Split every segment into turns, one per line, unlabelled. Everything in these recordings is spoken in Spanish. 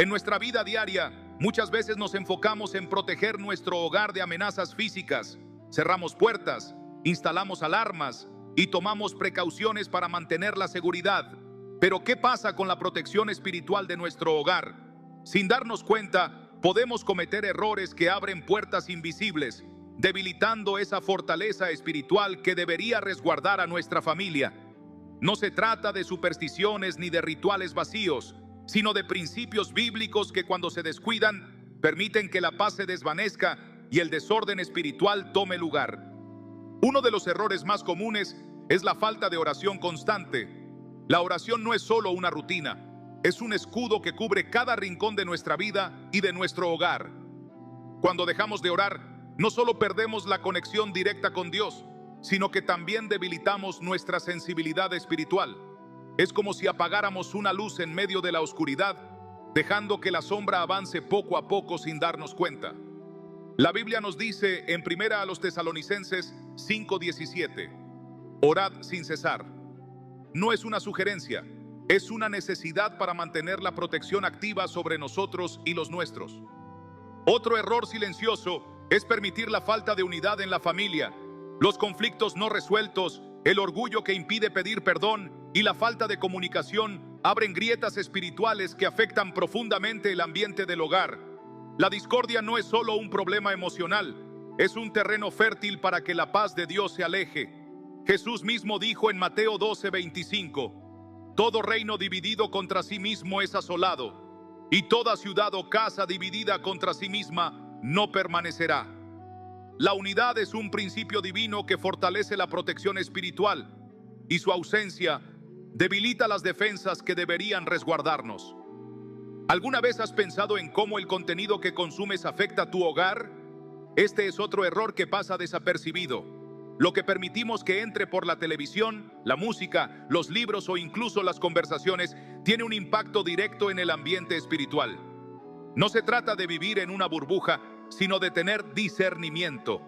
En nuestra vida diaria, muchas veces nos enfocamos en proteger nuestro hogar de amenazas físicas. Cerramos puertas, instalamos alarmas y tomamos precauciones para mantener la seguridad. Pero ¿qué pasa con la protección espiritual de nuestro hogar? Sin darnos cuenta, podemos cometer errores que abren puertas invisibles, debilitando esa fortaleza espiritual que debería resguardar a nuestra familia. No se trata de supersticiones ni de rituales vacíos, sino de principios bíblicos que cuando se descuidan, permiten que la paz se desvanezca y el desorden espiritual tome lugar. Uno de los errores más comunes es la falta de oración constante. La oración no es solo una rutina, es un escudo que cubre cada rincón de nuestra vida y de nuestro hogar. Cuando dejamos de orar, no solo perdemos la conexión directa con Dios, sino que también debilitamos nuestra sensibilidad espiritual. Es como si apagáramos una luz en medio de la oscuridad, dejando que la sombra avance poco a poco sin darnos cuenta. La Biblia nos dice en 1 Tesalonicenses 5:17, orad sin cesar. No es una sugerencia, es una necesidad para mantener la protección activa sobre nosotros y los nuestros. Otro error silencioso es permitir la falta de unidad en la familia. Los conflictos no resueltos, el orgullo que impide pedir perdón y la falta de comunicación abren grietas espirituales que afectan profundamente el ambiente del hogar. La discordia no es solo un problema emocional, es un terreno fértil para que la paz de Dios se aleje. Jesús mismo dijo en Mateo 12:25, todo reino dividido contra sí mismo es asolado, y toda ciudad o casa dividida contra sí misma no permanecerá. La unidad es un principio divino que fortalece la protección espiritual, y su ausencia debilita las defensas que deberían resguardarnos. ¿Alguna vez has pensado en cómo el contenido que consumes afecta tu hogar? Este es otro error que pasa desapercibido. Lo que permitimos que entre por la televisión, la música, los libros o incluso las conversaciones tiene un impacto directo en el ambiente espiritual. No se trata de vivir en una burbuja, sino de tener discernimiento.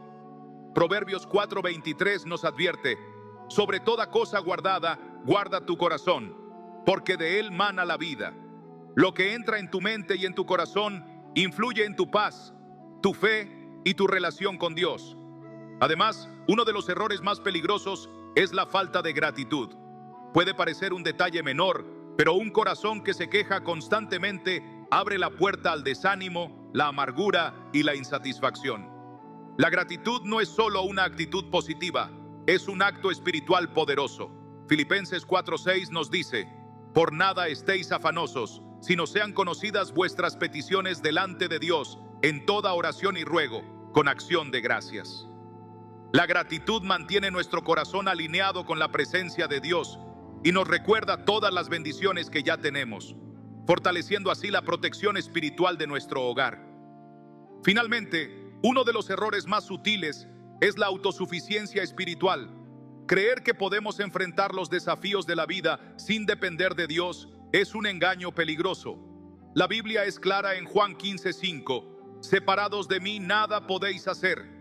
Proverbios 4:23 nos advierte, sobre toda cosa guardada, guarda tu corazón, porque de él mana la vida. Lo que entra en tu mente y en tu corazón influye en tu paz, tu fe y tu relación con Dios. Además, uno de los errores más peligrosos es la falta de gratitud. Puede parecer un detalle menor, pero un corazón que se queja constantemente abre la puerta al desánimo, la amargura y la insatisfacción. La gratitud no es solo una actitud positiva, es un acto espiritual poderoso. Filipenses 4:6 nos dice, por nada estéis afanosos, sino sean conocidas vuestras peticiones delante de Dios, en toda oración y ruego, con acción de gracias. La gratitud mantiene nuestro corazón alineado con la presencia de Dios y nos recuerda todas las bendiciones que ya tenemos, fortaleciendo así la protección espiritual de nuestro hogar. Finalmente, uno de los errores más sutiles es la autosuficiencia espiritual. Creer que podemos enfrentar los desafíos de la vida sin depender de Dios es un engaño peligroso. La Biblia es clara en Juan 15:5, separados de mí nada podéis hacer.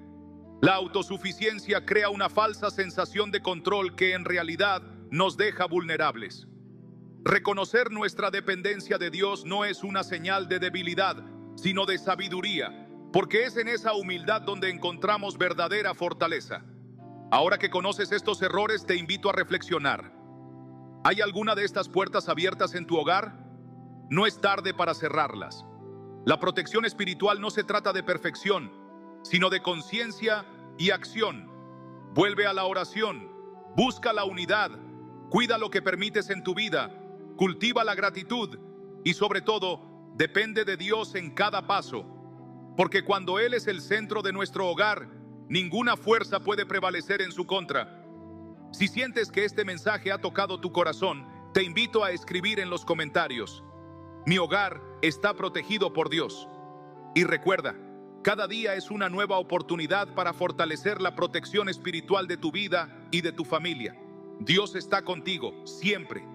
La autosuficiencia crea una falsa sensación de control que en realidad nos deja vulnerables. Reconocer nuestra dependencia de Dios no es una señal de debilidad, sino de sabiduría, porque es en esa humildad donde encontramos verdadera fortaleza. Ahora que conoces estos errores, te invito a reflexionar. ¿Hay alguna de estas puertas abiertas en tu hogar? No es tarde para cerrarlas. La protección espiritual no se trata de perfección, sino de conciencia y acción. Vuelve a la oración, busca la unidad, cuida lo que permites en tu vida, cultiva la gratitud y sobre todo, depende de Dios en cada paso. Porque cuando Él es el centro de nuestro hogar, ninguna fuerza puede prevalecer en su contra. Si sientes que este mensaje ha tocado tu corazón, te invito a escribir en los comentarios: mi hogar está protegido por Dios. Y recuerda, cada día es una nueva oportunidad para fortalecer la protección espiritual de tu vida y de tu familia. Dios está contigo, siempre.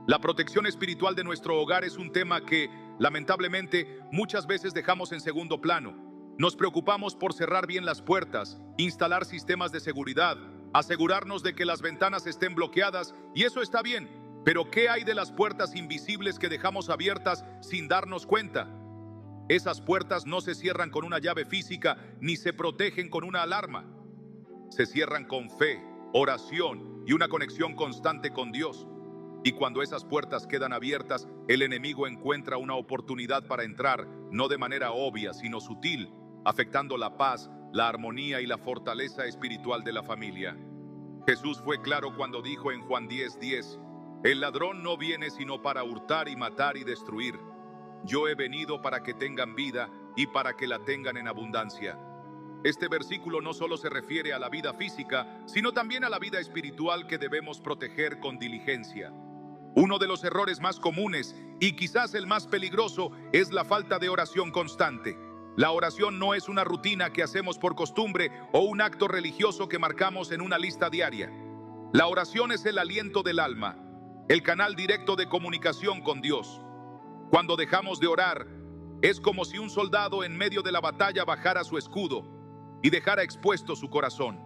La protección espiritual de nuestro hogar es un tema que, lamentablemente, muchas veces dejamos en segundo plano. Nos preocupamos por cerrar bien las puertas, instalar sistemas de seguridad, asegurarnos de que las ventanas estén bloqueadas, y eso está bien. Pero ¿qué hay de las puertas invisibles que dejamos abiertas sin darnos cuenta? Esas puertas no se cierran con una llave física ni se protegen con una alarma. Se cierran con fe, oración y una conexión constante con Dios. Y cuando esas puertas quedan abiertas, el enemigo encuentra una oportunidad para entrar, no de manera obvia, sino sutil, afectando la paz, la armonía y la fortaleza espiritual de la familia. Jesús fue claro cuando dijo en Juan 10:10, el ladrón no viene sino para hurtar y matar y destruir. Yo he venido para que tengan vida y para que la tengan en abundancia. Este versículo no solo se refiere a la vida física, sino también a la vida espiritual que debemos proteger con diligencia. Uno de los errores más comunes y quizás el más peligroso es la falta de oración constante. La oración no es una rutina que hacemos por costumbre o un acto religioso que marcamos en una lista diaria. La oración es el aliento del alma, el canal directo de comunicación con Dios. Cuando dejamos de orar, es como si un soldado en medio de la batalla bajara su escudo y dejara expuesto su corazón.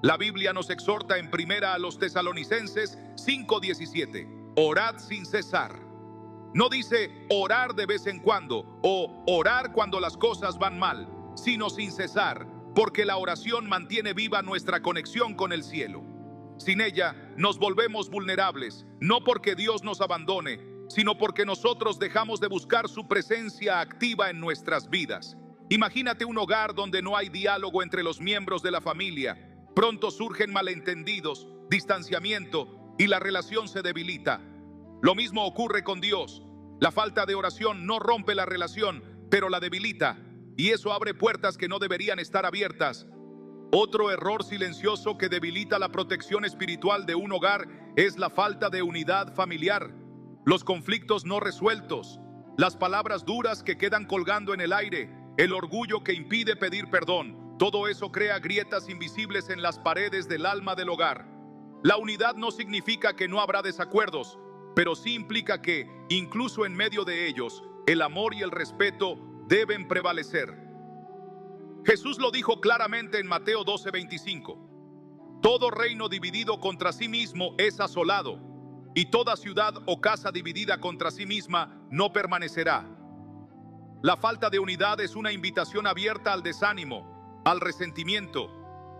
La Biblia nos exhorta en primera a los Tesalonicenses 5:17, orad sin cesar. No dice orar de vez en cuando o orar cuando las cosas van mal, sino sin cesar, porque la oración mantiene viva nuestra conexión con el cielo. Sin ella nos volvemos vulnerables, no porque Dios nos abandone, sino porque nosotros dejamos de buscar su presencia activa en nuestras vidas. Imagínate un hogar donde no hay diálogo entre los miembros de la familia. Pronto surgen malentendidos, distanciamiento y la relación se debilita. Lo mismo ocurre con Dios. La falta de oración no rompe la relación, pero la debilita, y eso abre puertas que no deberían estar abiertas. Otro error silencioso que debilita la protección espiritual de un hogar es la falta de unidad familiar. Los conflictos no resueltos, las palabras duras que quedan colgando en el aire, el orgullo que impide pedir perdón, todo eso crea grietas invisibles en las paredes del alma del hogar. La unidad no significa que no habrá desacuerdos, pero sí implica que, incluso en medio de ellos, el amor y el respeto deben prevalecer. Jesús lo dijo claramente en Mateo 12:25. Todo reino dividido contra sí mismo es asolado, y toda ciudad o casa dividida contra sí misma no permanecerá. La falta de unidad es una invitación abierta al desánimo, al resentimiento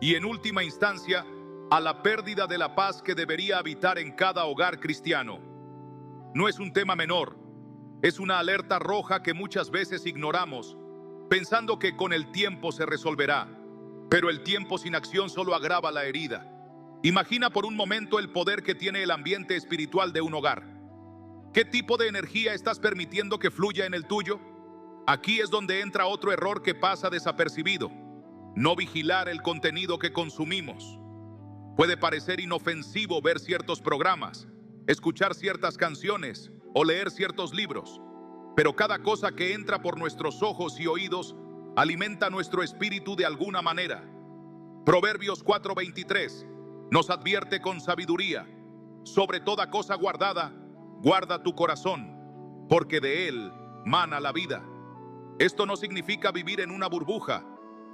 y, en última instancia, a la pérdida de la paz que debería habitar en cada hogar cristiano. No es un tema menor, es una alerta roja que muchas veces ignoramos, pensando que con el tiempo se resolverá. Pero el tiempo sin acción solo agrava la herida. Imagina por un momento el poder que tiene el ambiente espiritual de un hogar. ¿Qué tipo de energía estás permitiendo que fluya en el tuyo? Aquí es donde entra otro error que pasa desapercibido: no vigilar el contenido que consumimos. Puede parecer inofensivo ver ciertos programas, escuchar ciertas canciones o leer ciertos libros, pero cada cosa que entra por nuestros ojos y oídos alimenta nuestro espíritu de alguna manera. Proverbios 4:23 nos advierte con sabiduría: sobre toda cosa guardada, guarda tu corazón, porque de él mana la vida. Esto no significa vivir en una burbuja,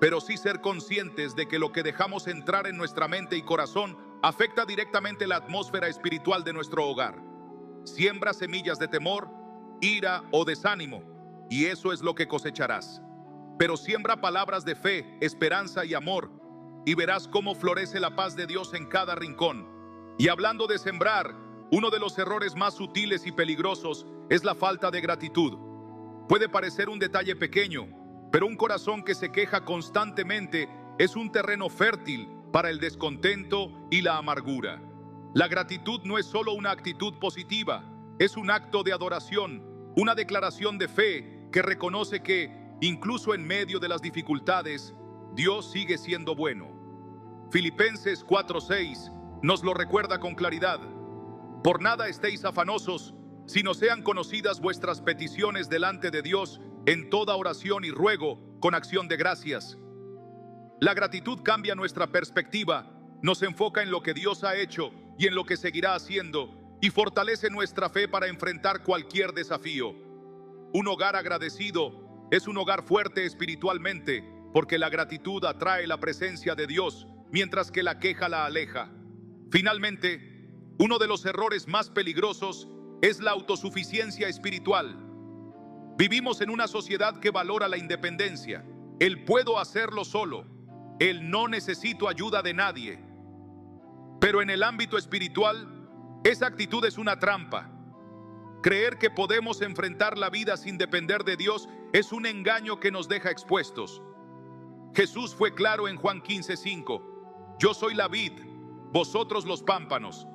pero sí ser conscientes de que lo que dejamos entrar en nuestra mente y corazón afecta directamente la atmósfera espiritual de nuestro hogar. Siembra semillas de temor, ira o desánimo, y eso es lo que cosecharás. Pero siembra palabras de fe, esperanza y amor, y verás cómo florece la paz de Dios en cada rincón. Y hablando de sembrar, uno de los errores más sutiles y peligrosos es la falta de gratitud. Puede parecer un detalle pequeño, pero un corazón que se queja constantemente es un terreno fértil para el descontento y la amargura. La gratitud no es solo una actitud positiva, es un acto de adoración, una declaración de fe que reconoce que, incluso en medio de las dificultades, Dios sigue siendo bueno. Filipenses 4:6 nos lo recuerda con claridad: por nada estéis afanosos, sino sean conocidas vuestras peticiones delante de Dios en toda oración y ruego con acción de gracias. La gratitud cambia nuestra perspectiva, nos enfoca en lo que Dios ha hecho y en lo que seguirá haciendo, y fortalece nuestra fe para enfrentar cualquier desafío. Un hogar agradecido es un hogar fuerte espiritualmente, porque la gratitud atrae la presencia de Dios, mientras que la queja la aleja. Finalmente, Uno de los errores más peligrosos es la autosuficiencia espiritual. Vivimos en una sociedad que valora la independencia, el puedo hacerlo solo, el no necesito ayuda de nadie. Pero en el ámbito espiritual, esa actitud es una trampa. Creer que podemos enfrentar la vida sin depender de Dios es un engaño que nos deja expuestos. Jesús fue claro en Juan 15:5. Yo soy la vid, vosotros los pámpanos.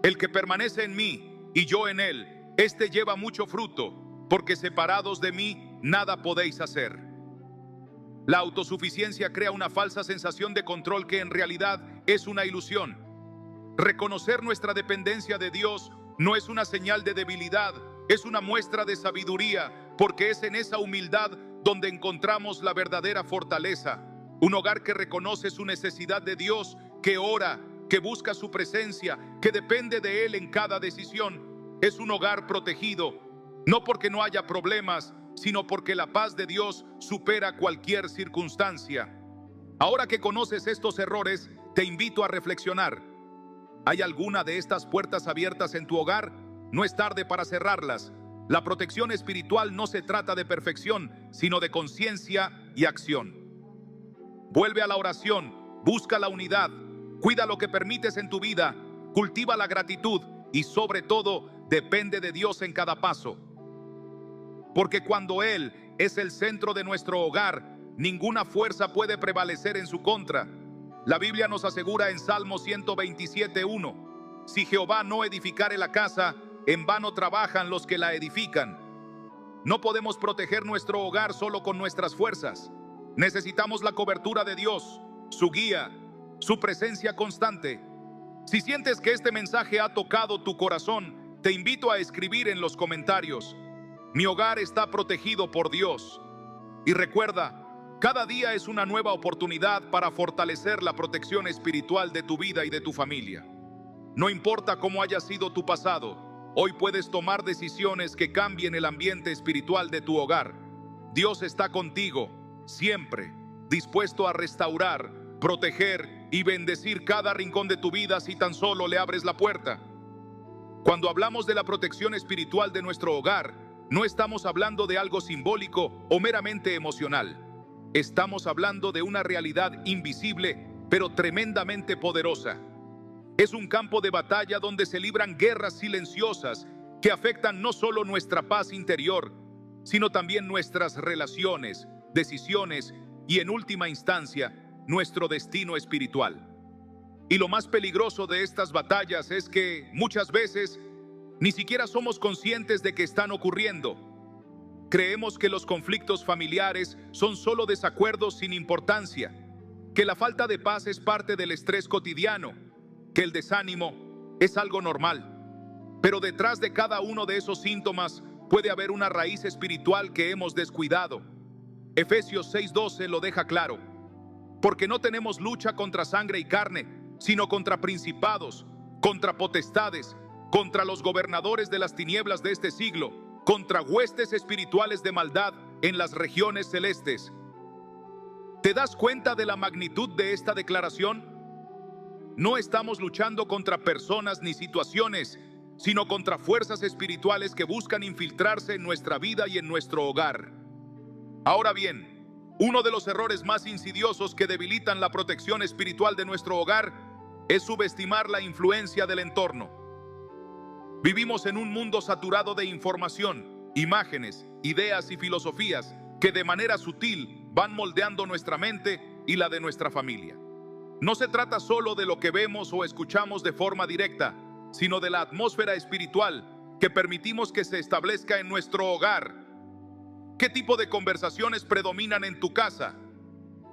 El que permanece en mí y yo en él, éste lleva mucho fruto, porque separados de mí nada podéis hacer. La autosuficiencia crea una falsa sensación de control que en realidad es una ilusión. Reconocer nuestra dependencia de Dios no es una señal de debilidad, es una muestra de sabiduría, porque es en esa humildad donde encontramos la verdadera fortaleza. Un hogar que reconoce su necesidad de Dios, que ora, que busca su presencia, que depende de Él en cada decisión, es un hogar protegido, no porque no haya problemas, sino porque la paz de Dios supera cualquier circunstancia. Ahora que conoces estos errores, te invito a reflexionar. ¿Hay alguna de estas puertas abiertas en tu hogar? No es tarde para cerrarlas. La protección espiritual no se trata de perfección, sino de conciencia y acción. Vuelve a la oración, busca la unidad, cuida lo que permites en tu vida, cultiva la gratitud y sobre todo, depende de Dios en cada paso. Porque cuando Él es el centro de nuestro hogar, ninguna fuerza puede prevalecer en su contra. La Biblia nos asegura en Salmo 127:1: si Jehová no edificare la casa, en vano trabajan los que la edifican. No podemos proteger nuestro hogar solo con nuestras fuerzas. Necesitamos la cobertura de Dios, su guía, su presencia constante. Si sientes que este mensaje ha tocado tu corazón, te invito a escribir en los comentarios: mi hogar está protegido por Dios. Y recuerda, cada día es una nueva oportunidad para fortalecer la protección espiritual de tu vida y de tu familia. No importa cómo haya sido tu pasado, hoy puedes tomar decisiones que cambien el ambiente espiritual de tu hogar. Dios está contigo, siempre, dispuesto a restaurar, proteger y bendecir cada rincón de tu vida si tan solo le abres la puerta. Cuando hablamos de la protección espiritual de nuestro hogar, no estamos hablando de algo simbólico o meramente emocional. Estamos hablando de una realidad invisible, pero tremendamente poderosa. Es un campo de batalla donde se libran guerras silenciosas que afectan no solo nuestra paz interior, sino también nuestras relaciones, decisiones y, en última instancia, nuestro destino espiritual. Y lo más peligroso de estas batallas es que muchas veces ni siquiera somos conscientes de que están ocurriendo. Creemos que los conflictos familiares son solo desacuerdos sin importancia, que la falta de paz es parte del estrés cotidiano, que el desánimo es algo normal. Pero detrás de cada uno de esos síntomas puede haber una raíz espiritual que hemos descuidado. Efesios 6:12 lo deja claro: porque no tenemos lucha contra sangre y carne, sino contra principados, contra potestades, contra los gobernadores de las tinieblas de este siglo, contra huestes espirituales de maldad en las regiones celestes. ¿Te das cuenta de la magnitud de esta declaración? No estamos luchando contra personas ni situaciones, sino contra fuerzas espirituales que buscan infiltrarse en nuestra vida y en nuestro hogar. Ahora bien, uno de los errores más insidiosos que debilitan la protección espiritual de nuestro hogar es subestimar la influencia del entorno. Vivimos en un mundo saturado de información, imágenes, ideas y filosofías que de manera sutil van moldeando nuestra mente y la de nuestra familia. No se trata solo de lo que vemos o escuchamos de forma directa, sino de la atmósfera espiritual que permitimos que se establezca en nuestro hogar. ¿Qué tipo de conversaciones predominan en tu casa?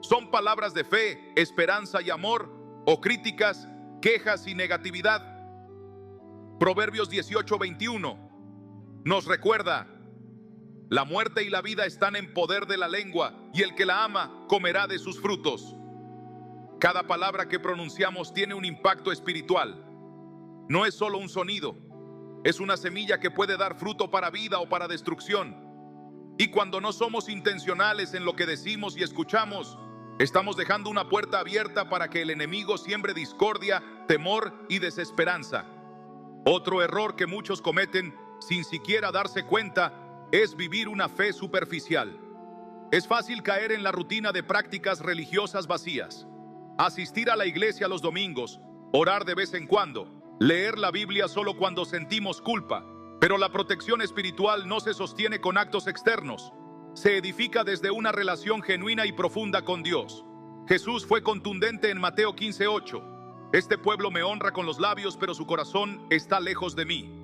¿Son palabras de fe, esperanza y amor, o críticas, quejas y negatividad? Proverbios 18:21 nos recuerda: la muerte y la vida están en poder de la lengua, y el que la ama comerá de sus frutos. Cada palabra que pronunciamos tiene un impacto espiritual. No es solo un sonido, es una semilla que puede dar fruto para vida o para destrucción. Y cuando no somos intencionales en lo que decimos y escuchamos, estamos dejando una puerta abierta para que el enemigo siembre discordia, temor y desesperanza. Otro error que muchos cometen sin siquiera darse cuenta es vivir una fe superficial. Es fácil caer en la rutina de prácticas religiosas vacías. Asistir a la iglesia los domingos, orar de vez en cuando, leer la Biblia solo cuando sentimos culpa. Pero la protección espiritual no se sostiene con actos externos. Se edifica desde una relación genuina y profunda con Dios. Jesús fue contundente en Mateo 15:8. Este pueblo me honra con los labios, pero su corazón está lejos de mí.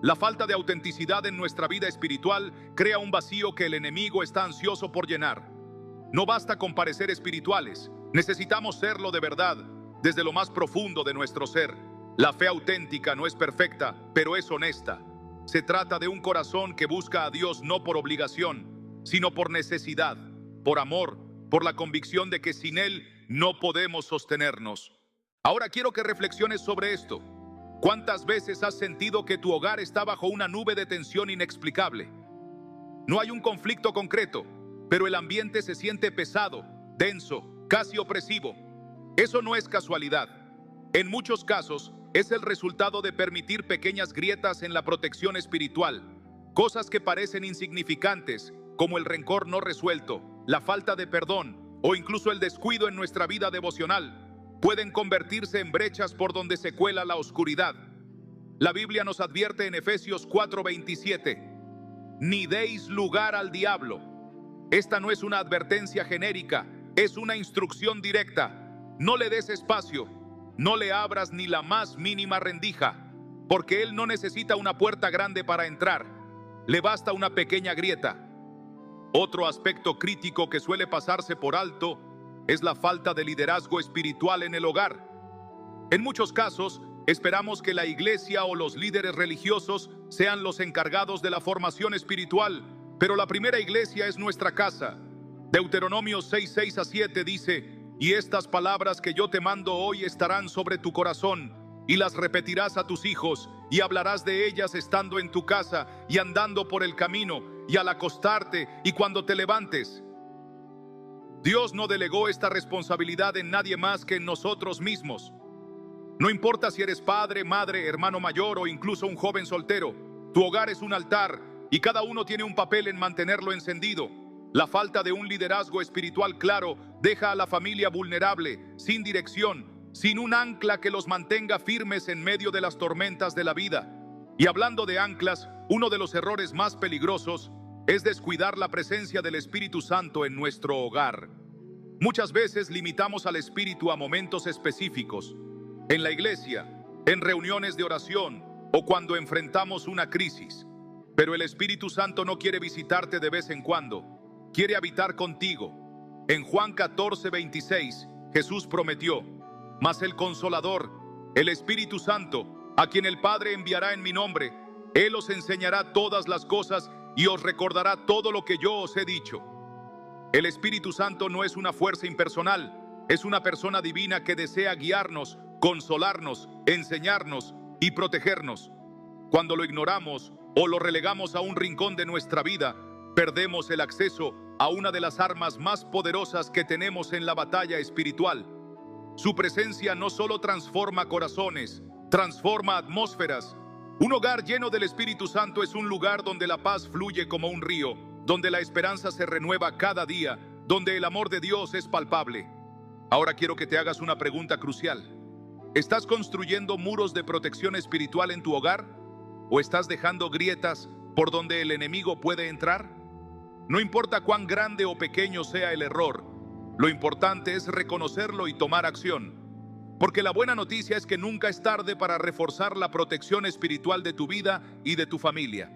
La falta de autenticidad en nuestra vida espiritual crea un vacío que el enemigo está ansioso por llenar. No basta con parecer espirituales, necesitamos serlo de verdad, desde lo más profundo de nuestro ser. La fe auténtica no es perfecta, pero es honesta. Se trata de un corazón que busca a Dios no por obligación, sino por necesidad, por amor, por la convicción de que sin Él no podemos sostenernos. Ahora quiero que reflexiones sobre esto. ¿Cuántas veces has sentido que tu hogar está bajo una nube de tensión inexplicable? No hay un conflicto concreto, pero el ambiente se siente pesado, denso, casi opresivo. Eso no es casualidad. En muchos casos, es el resultado de permitir pequeñas grietas en la protección espiritual, cosas que parecen insignificantes, como el rencor no resuelto, la falta de perdón o incluso el descuido en nuestra vida devocional. Pueden convertirse en brechas por donde se cuela la oscuridad. La Biblia nos advierte en Efesios 4:27, ni deis lugar al diablo. Esta no es una advertencia genérica, es una instrucción directa. No le des espacio, no le abras ni la más mínima rendija, porque él no necesita una puerta grande para entrar, le basta una pequeña grieta. Otro aspecto crítico que suele pasarse por alto es la falta de liderazgo espiritual en el hogar. En muchos casos, esperamos que la iglesia o los líderes religiosos sean los encargados de la formación espiritual, pero la primera iglesia es nuestra casa. Deuteronomio 6:6-7 dice: y estas palabras que yo te mando hoy estarán sobre tu corazón, y las repetirás a tus hijos, y hablarás de ellas estando en tu casa, y andando por el camino, y al acostarte, y cuando te levantes. Dios no delegó esta responsabilidad en nadie más que en nosotros mismos. No importa si eres padre, madre, hermano mayor o incluso un joven soltero, tu hogar es un altar y cada uno tiene un papel en mantenerlo encendido. La falta de un liderazgo espiritual claro deja a la familia vulnerable, sin dirección, sin un ancla que los mantenga firmes en medio de las tormentas de la vida. Y hablando de anclas, uno de los errores más peligrosos es descuidar la presencia del Espíritu Santo en nuestro hogar. Muchas veces limitamos al Espíritu a momentos específicos, en la iglesia, en reuniones de oración o cuando enfrentamos una crisis. Pero el Espíritu Santo no quiere visitarte de vez en cuando, quiere habitar contigo. En Juan 14:26, Jesús prometió: mas el Consolador, el Espíritu Santo, a quien el Padre enviará en mi nombre, Él os enseñará todas las cosas y os recordará todo lo que yo os he dicho. El Espíritu Santo no es una fuerza impersonal, es una persona divina que desea guiarnos, consolarnos, enseñarnos y protegernos. Cuando lo ignoramos o lo relegamos a un rincón de nuestra vida, perdemos el acceso a una de las armas más poderosas que tenemos en la batalla espiritual. Su presencia no solo transforma corazones, transforma atmósferas. Un hogar lleno del Espíritu Santo es un lugar donde la paz fluye como un río, donde la esperanza se renueva cada día, donde el amor de Dios es palpable. Ahora quiero que te hagas una pregunta crucial. ¿Estás construyendo muros de protección espiritual en tu hogar? ¿O estás dejando grietas por donde el enemigo puede entrar? No importa cuán grande o pequeño sea el error, lo importante es reconocerlo y tomar acción. Porque la buena noticia es que nunca es tarde para reforzar la protección espiritual de tu vida y de tu familia.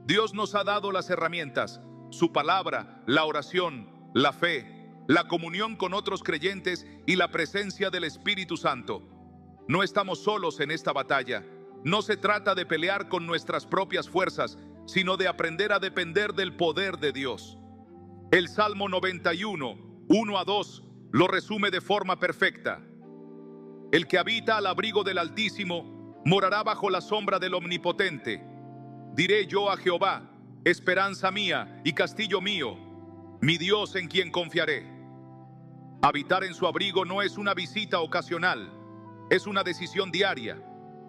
Dios nos ha dado las herramientas, su palabra, la oración, la fe, la comunión con otros creyentes y la presencia del Espíritu Santo. No estamos solos en esta batalla. No se trata de pelear con nuestras propias fuerzas, sino de aprender a depender del poder de Dios. El Salmo 91, 1-2, lo resume de forma perfecta. El que habita al abrigo del Altísimo morará bajo la sombra del Omnipotente. Diré yo a Jehová, esperanza mía y castillo mío, mi Dios en quien confiaré. Habitar en su abrigo no es una visita ocasional, es una decisión diaria.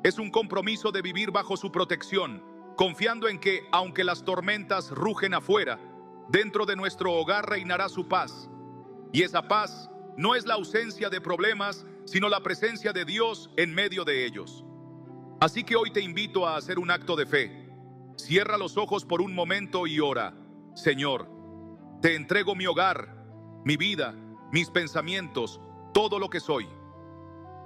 Es un compromiso de vivir bajo su protección, confiando en que, aunque las tormentas rugen afuera, dentro de nuestro hogar reinará su paz. Y esa paz no es la ausencia de problemas, sino la presencia de Dios en medio de ellos. Así que hoy te invito a hacer un acto de fe. Cierra los ojos por un momento y ora. Señor, te entrego mi hogar, mi vida, mis pensamientos, todo lo que soy.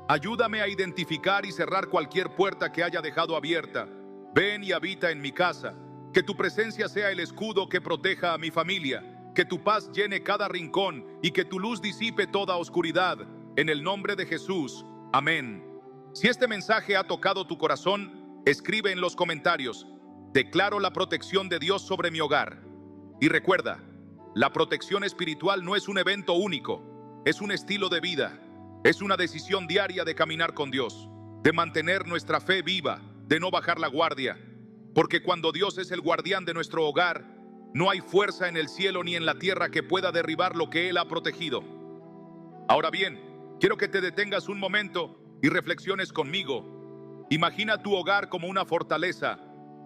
Ayúdame a identificar y cerrar cualquier puerta que haya dejado abierta. Ven y habita en mi casa. Que tu presencia sea el escudo que proteja a mi familia. Que tu paz llene cada rincón y que tu luz disipe toda oscuridad. En el nombre de Jesús. Amén. Si este mensaje ha tocado tu corazón, escribe en los comentarios: declaro la protección de Dios sobre mi hogar. Y recuerda, la protección espiritual no es un evento único, es un estilo de vida. Es una decisión diaria de caminar con Dios, de mantener nuestra fe viva, de no bajar la guardia. Porque cuando Dios es el guardián de nuestro hogar, no hay fuerza en el cielo ni en la tierra que pueda derribar lo que Él ha protegido. Ahora bien, quiero que te detengas un momento y reflexiones conmigo. Imagina tu hogar como una fortaleza.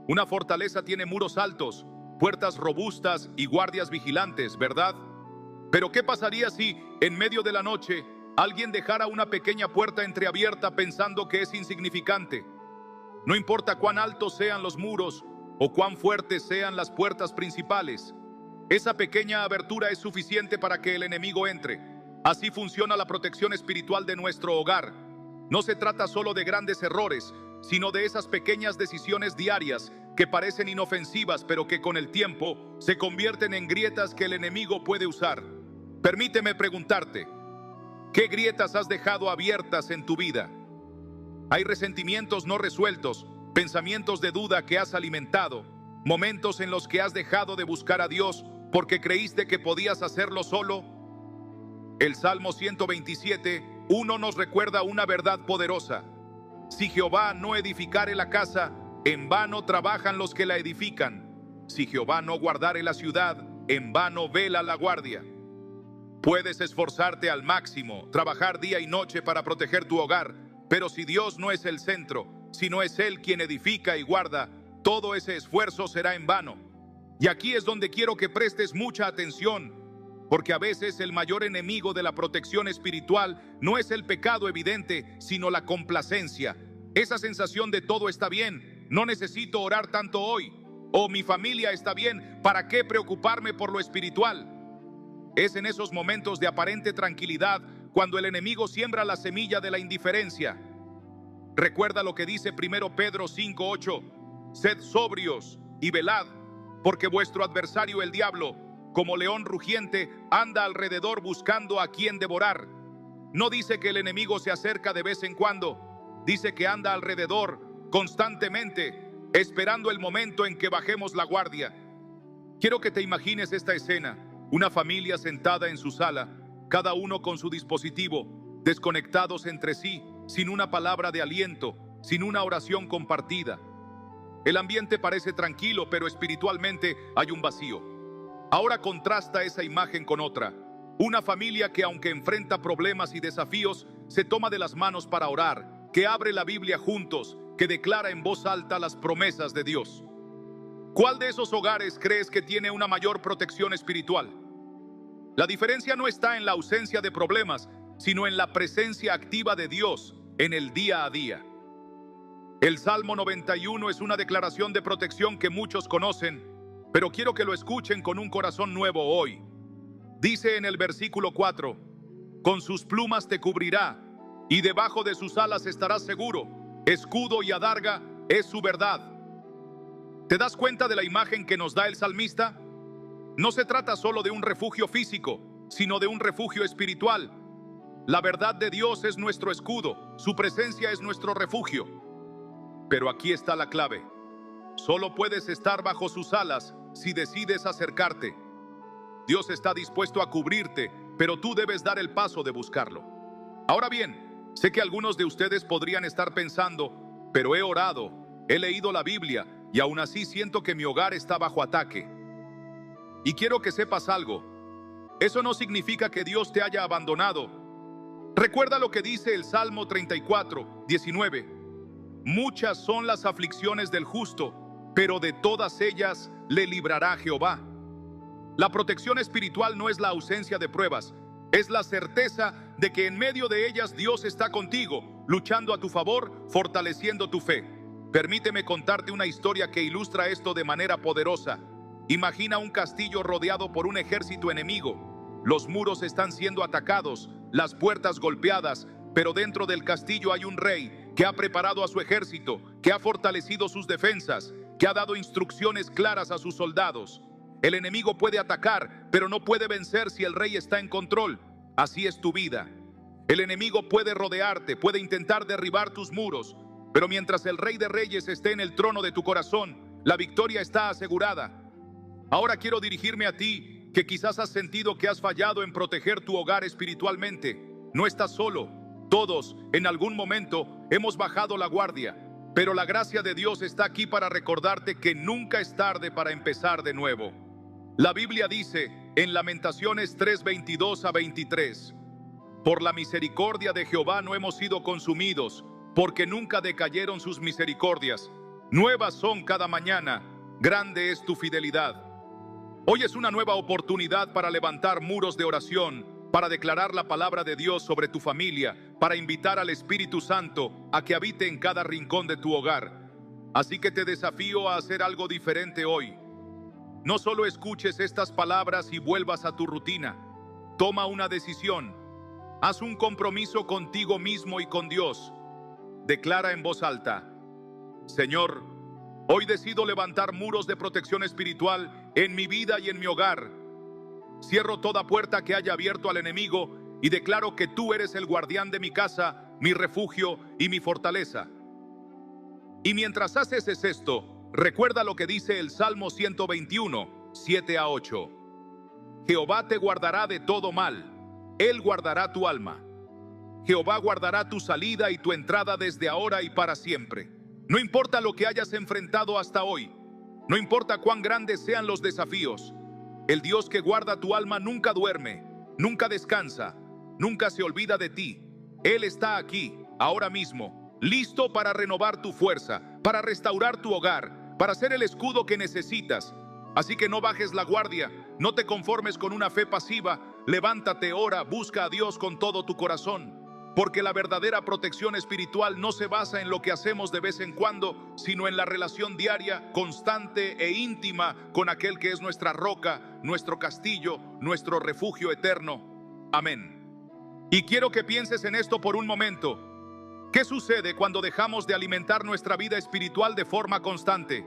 Una fortaleza tiene muros altos, puertas robustas y guardias vigilantes, ¿verdad? Pero ¿qué pasaría si, en medio de la noche, alguien dejara una pequeña puerta entreabierta pensando que es insignificante? No importa cuán altos sean los muros o cuán fuertes sean las puertas principales, esa pequeña abertura es suficiente para que el enemigo entre. Así funciona la protección espiritual de nuestro hogar. No se trata solo de grandes errores, sino de esas pequeñas decisiones diarias que parecen inofensivas, pero que con el tiempo se convierten en grietas que el enemigo puede usar. Permíteme preguntarte: ¿qué grietas has dejado abiertas en tu vida? Hay resentimientos no resueltos, pensamientos de duda que has alimentado, momentos en los que has dejado de buscar a Dios porque creíste que podías hacerlo solo. El Salmo 127:1 nos recuerda una verdad poderosa: si Jehová no edificare la casa, en vano trabajan los que la edifican. Si Jehová no guardare la ciudad, en vano vela la guardia. Puedes esforzarte al máximo, trabajar día y noche para proteger tu hogar, pero si Dios no es el centro, si no es Él quien edifica y guarda, todo ese esfuerzo será en vano. Y aquí es donde quiero que prestes mucha atención, porque a veces el mayor enemigo de la protección espiritual no es el pecado evidente, sino la complacencia. Esa sensación de todo está bien, no necesito orar tanto hoy, o mi familia está bien, ¿para qué preocuparme por lo espiritual? Es en esos momentos de aparente tranquilidad cuando el enemigo siembra la semilla de la indiferencia. Recuerda lo que dice 1 Pedro 5:8: sed sobrios y velad, porque vuestro adversario el diablo, como león rugiente, anda alrededor buscando a quien devorar. No dice que el enemigo se acerca de vez en cuando, dice que anda alrededor constantemente, esperando el momento en que bajemos la guardia. Quiero que te imagines esta escena: una familia sentada en su sala, cada uno con su dispositivo, desconectados entre sí, sin una palabra de aliento, sin una oración compartida. El ambiente parece tranquilo, pero espiritualmente hay un vacío. Ahora contrasta esa imagen con otra: una familia que, aunque enfrenta problemas y desafíos, se toma de las manos para orar, que abre la Biblia juntos, que declara en voz alta las promesas de Dios. ¿Cuál de esos hogares crees que tiene una mayor protección espiritual? La diferencia no está en la ausencia de problemas, sino en la presencia activa de Dios en el día a día. El Salmo 91 es una declaración de protección que muchos conocen, pero quiero que lo escuchen con un corazón nuevo hoy. Dice en el versículo 4: con sus plumas te cubrirá, y debajo de sus alas estarás seguro. Escudo y adarga es su verdad. ¿Te das cuenta de la imagen que nos da el salmista? No se trata solo de un refugio físico, sino de un refugio espiritual. La verdad de Dios es nuestro escudo, su presencia es nuestro refugio. Pero aquí está la clave: solo puedes estar bajo sus alas si decides acercarte. Dios está dispuesto a cubrirte, pero tú debes dar el paso de buscarlo. Ahora bien, sé que algunos de ustedes podrían estar pensando: pero he orado, he leído la Biblia, y aún así siento que mi hogar está bajo ataque. Y quiero que sepas algo: eso no significa que Dios te haya abandonado. Recuerda lo que dice el Salmo 34:19: muchas son las aflicciones del justo, pero de todas ellas le librará Jehová. La protección espiritual no es la ausencia de pruebas, es la certeza de que en medio de ellas Dios está contigo, luchando a tu favor, fortaleciendo tu fe. Permíteme contarte una historia que ilustra esto de manera poderosa. Imagina un castillo rodeado por un ejército enemigo. Los muros están siendo atacados, las puertas golpeadas, pero dentro del castillo hay un rey que ha preparado a su ejército, que ha fortalecido sus defensas, que ha dado instrucciones claras a sus soldados. El enemigo puede atacar, pero no puede vencer si el rey está en control. Así es tu vida. El enemigo puede rodearte, puede intentar derribar tus muros, pero mientras el Rey de Reyes esté en el trono de tu corazón, la victoria está asegurada. Ahora quiero dirigirme a ti, que quizás has sentido que has fallado en proteger tu hogar espiritualmente. No estás solo. Todos, en algún momento, hemos bajado la guardia, pero la gracia de Dios está aquí para recordarte que nunca es tarde para empezar de nuevo. La Biblia dice en Lamentaciones 3:22-23: por la misericordia de Jehová no hemos sido consumidos, porque nunca decayeron sus misericordias. Nuevas son cada mañana, grande es tu fidelidad. Hoy es una nueva oportunidad para levantar muros de oración, para declarar la palabra de Dios sobre tu familia, para invitar al Espíritu Santo a que habite en cada rincón de tu hogar. Así que te desafío a hacer algo diferente hoy. No solo escuches estas palabras y vuelvas a tu rutina. Toma una decisión. Haz un compromiso contigo mismo y con Dios. Declara en voz alta: Señor, hoy decido levantar muros de protección espiritual en mi vida y en mi hogar. Cierro toda puerta que haya abierto al enemigo y declaro que tú eres el guardián de mi casa, mi refugio y mi fortaleza. Y mientras haces esto, recuerda lo que dice el Salmo 121, 7-8. Jehová te guardará de todo mal, Él guardará tu alma. Jehová guardará tu salida y tu entrada desde ahora y para siempre. No importa lo que hayas enfrentado hasta hoy, no importa cuán grandes sean los desafíos, el Dios que guarda tu alma nunca duerme, nunca descansa, nunca se olvida de ti. Él está aquí, ahora mismo, listo para renovar tu fuerza, para restaurar tu hogar, para ser el escudo que necesitas. Así que no bajes la guardia, no te conformes con una fe pasiva, levántate, ora, busca a Dios con todo tu corazón. Porque la verdadera protección espiritual no se basa en lo que hacemos de vez en cuando, sino en la relación diaria, constante e íntima con aquel que es nuestra roca, nuestro castillo, nuestro refugio eterno. Amén. Y quiero que pienses en esto por un momento. ¿Qué sucede cuando dejamos de alimentar nuestra vida espiritual de forma constante?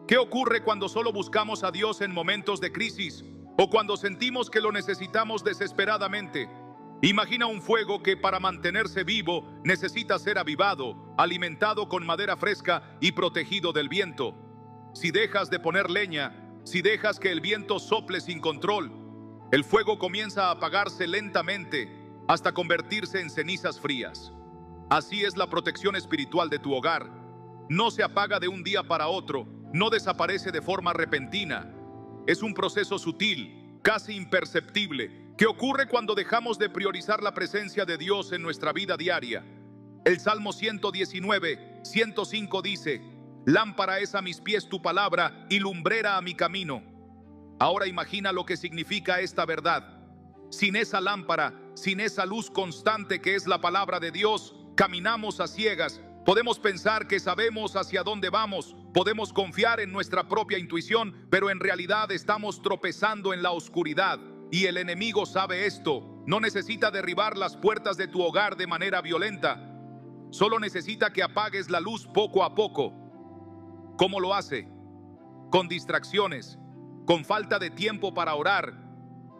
¿Qué ocurre cuando solo buscamos a Dios en momentos de crisis o cuando sentimos que lo necesitamos desesperadamente? Imagina un fuego que para mantenerse vivo necesita ser avivado, alimentado con madera fresca y protegido del viento. Si dejas de poner leña, si dejas que el viento sople sin control, el fuego comienza a apagarse lentamente hasta convertirse en cenizas frías. Así es la protección espiritual de tu hogar. No se apaga de un día para otro, no desaparece de forma repentina. Es un proceso sutil, casi imperceptible, que ocurre cuando dejamos de priorizar la presencia de Dios en nuestra vida diaria. El Salmo 119, 105 dice: lámpara es a mis pies tu palabra y lumbrera a mi camino. Ahora imagina lo que significa esta verdad. Sin esa lámpara, sin esa luz constante que es la palabra de Dios, caminamos a ciegas. Podemos pensar que sabemos hacia dónde vamos, podemos confiar en nuestra propia intuición, pero en realidad estamos tropezando en la oscuridad. Y el enemigo sabe esto. No necesita derribar las puertas de tu hogar de manera violenta. Solo necesita que apagues la luz poco a poco. ¿Cómo lo hace? Con distracciones, con falta de tiempo para orar,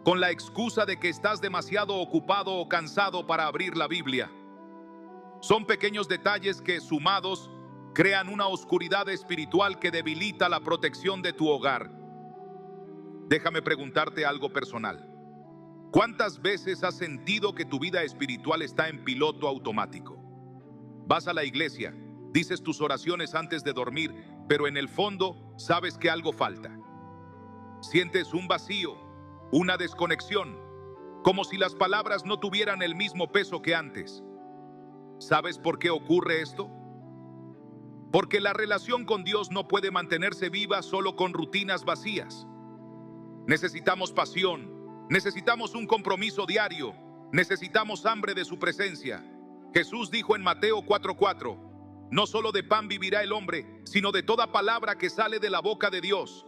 con la excusa de que estás demasiado ocupado o cansado para abrir la Biblia. Son pequeños detalles que, sumados, crean una oscuridad espiritual que debilita la protección de tu hogar. Déjame preguntarte algo personal. ¿Cuántas veces has sentido que tu vida espiritual está en piloto automático? Vas a la iglesia, dices tus oraciones antes de dormir, pero en el fondo sabes que algo falta. Sientes un vacío, una desconexión, como si las palabras no tuvieran el mismo peso que antes. ¿Sabes por qué ocurre esto? Porque la relación con Dios no puede mantenerse viva solo con rutinas vacías. Necesitamos pasión, necesitamos un compromiso diario, necesitamos hambre de su presencia. Jesús dijo en Mateo 4:4, no solo de pan vivirá el hombre, sino de toda palabra que sale de la boca de Dios.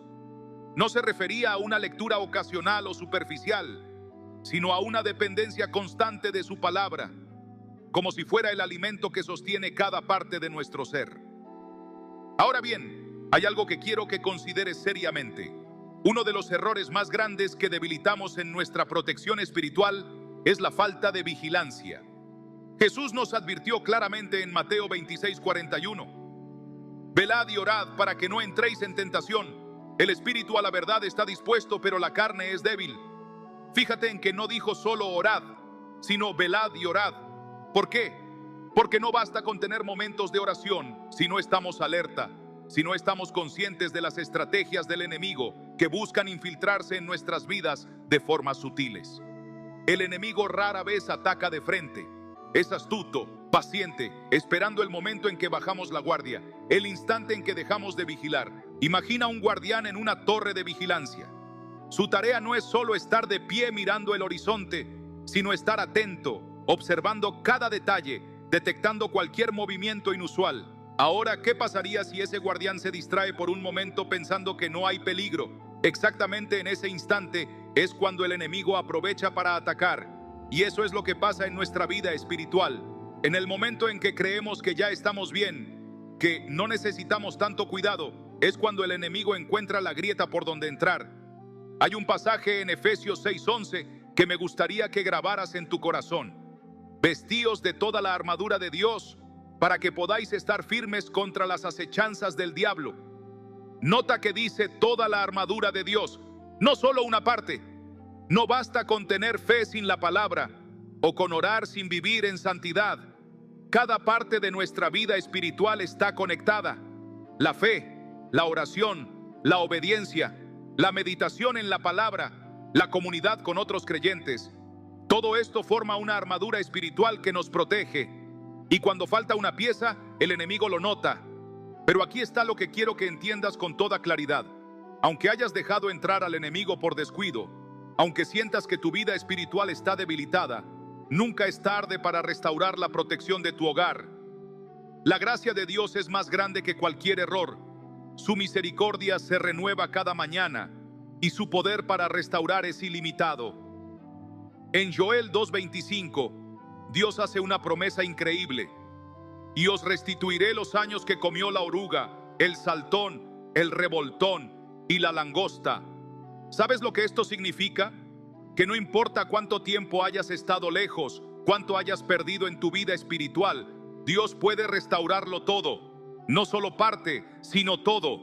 No se refería a una lectura ocasional o superficial, sino a una dependencia constante de su palabra, como si fuera el alimento que sostiene cada parte de nuestro ser. Ahora bien, hay algo que quiero que consideres seriamente. Uno de los errores más grandes que debilitamos en nuestra protección espiritual es la falta de vigilancia. Jesús nos advirtió claramente en Mateo 26:41. Velad y orad para que no entréis en tentación. El espíritu a la verdad está dispuesto, pero la carne es débil. Fíjate en que no dijo solo orad, sino velad y orad. ¿Por qué? Porque no basta con tener momentos de oración si no estamos alerta, si no estamos conscientes de las estrategias del enemigo que buscan infiltrarse en nuestras vidas de formas sutiles. El enemigo rara vez ataca de frente. Es astuto, paciente, esperando el momento en que bajamos la guardia, el instante en que dejamos de vigilar. Imagina un guardián en una torre de vigilancia. Su tarea no es solo estar de pie mirando el horizonte, sino estar atento, observando cada detalle, detectando cualquier movimiento inusual. Ahora, ¿qué pasaría si ese guardián se distrae por un momento pensando que no hay peligro? Exactamente en ese instante es cuando el enemigo aprovecha para atacar. Y eso es lo que pasa en nuestra vida espiritual. En el momento en que creemos que ya estamos bien, que no necesitamos tanto cuidado, es cuando el enemigo encuentra la grieta por donde entrar. Hay un pasaje en Efesios 6:11 que me gustaría que grabaras en tu corazón. Vestíos de toda la armadura de Dios para que podáis estar firmes contra las acechanzas del diablo. Nota que dice toda la armadura de Dios, no solo una parte. No basta con tener fe sin la palabra o con orar sin vivir en santidad. Cada parte de nuestra vida espiritual está conectada. La fe, la oración, la obediencia, la meditación en la palabra, la comunidad con otros creyentes. Todo esto forma una armadura espiritual que nos protege. Y cuando falta una pieza, el enemigo lo nota. Pero aquí está lo que quiero que entiendas con toda claridad. Aunque hayas dejado entrar al enemigo por descuido, aunque sientas que tu vida espiritual está debilitada, nunca es tarde para restaurar la protección de tu hogar. La gracia de Dios es más grande que cualquier error. Su misericordia se renueva cada mañana y su poder para restaurar es ilimitado. En Joel 2:25, Dios hace una promesa increíble. Y os restituiré los años que comió la oruga, el saltón, el revoltón y la langosta. ¿Sabes lo que esto significa? Que no importa cuánto tiempo hayas estado lejos, cuánto hayas perdido en tu vida espiritual, Dios puede restaurarlo todo. No solo parte, sino todo.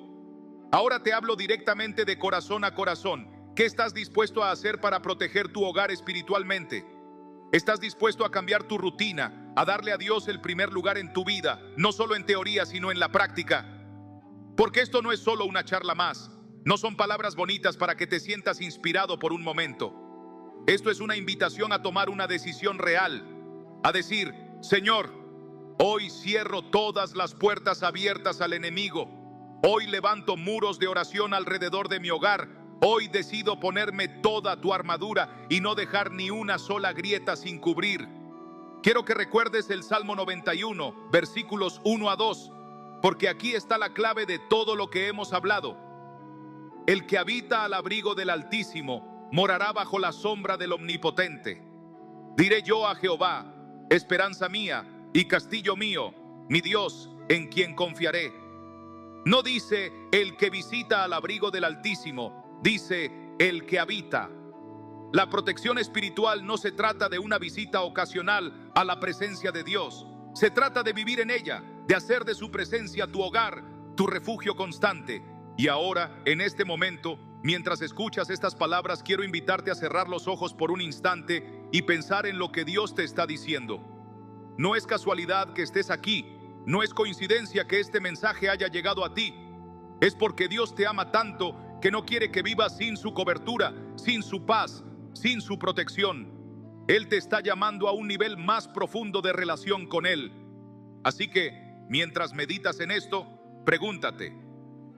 Ahora te hablo directamente de corazón a corazón. ¿Qué estás dispuesto a hacer para proteger tu hogar espiritualmente? ¿Estás dispuesto a cambiar tu rutina, a darle a Dios el primer lugar en tu vida, no solo en teoría, sino en la práctica? Porque esto no es solo una charla más. No son palabras bonitas para que te sientas inspirado por un momento. Esto es una invitación a tomar una decisión real, a decir, Señor, hoy cierro todas las puertas abiertas al enemigo. Hoy levanto muros de oración alrededor de mi hogar. Hoy decido ponerme toda tu armadura y no dejar ni una sola grieta sin cubrir. Quiero que recuerdes el Salmo 91, versículos 1 a 2, porque aquí está la clave de todo lo que hemos hablado. El que habita al abrigo del Altísimo morará bajo la sombra del Omnipotente. Diré yo a Jehová, esperanza mía y castillo mío, mi Dios, en quien confiaré. No dice el que visita al abrigo del Altísimo, dice el que habita. La protección espiritual no se trata de una visita ocasional a la presencia de Dios. Se trata de vivir en ella, de hacer de su presencia tu hogar, tu refugio constante. Y ahora, en este momento, mientras escuchas estas palabras, quiero invitarte a cerrar los ojos por un instante y pensar en lo que Dios te está diciendo. No es casualidad que estés aquí, no es coincidencia que este mensaje haya llegado a ti. Es porque Dios te ama tanto que no quiere que vivas sin su cobertura, sin su paz, sin su protección. Él te está llamando a un nivel más profundo de relación con Él. Así que, mientras meditas en esto, Pregúntate,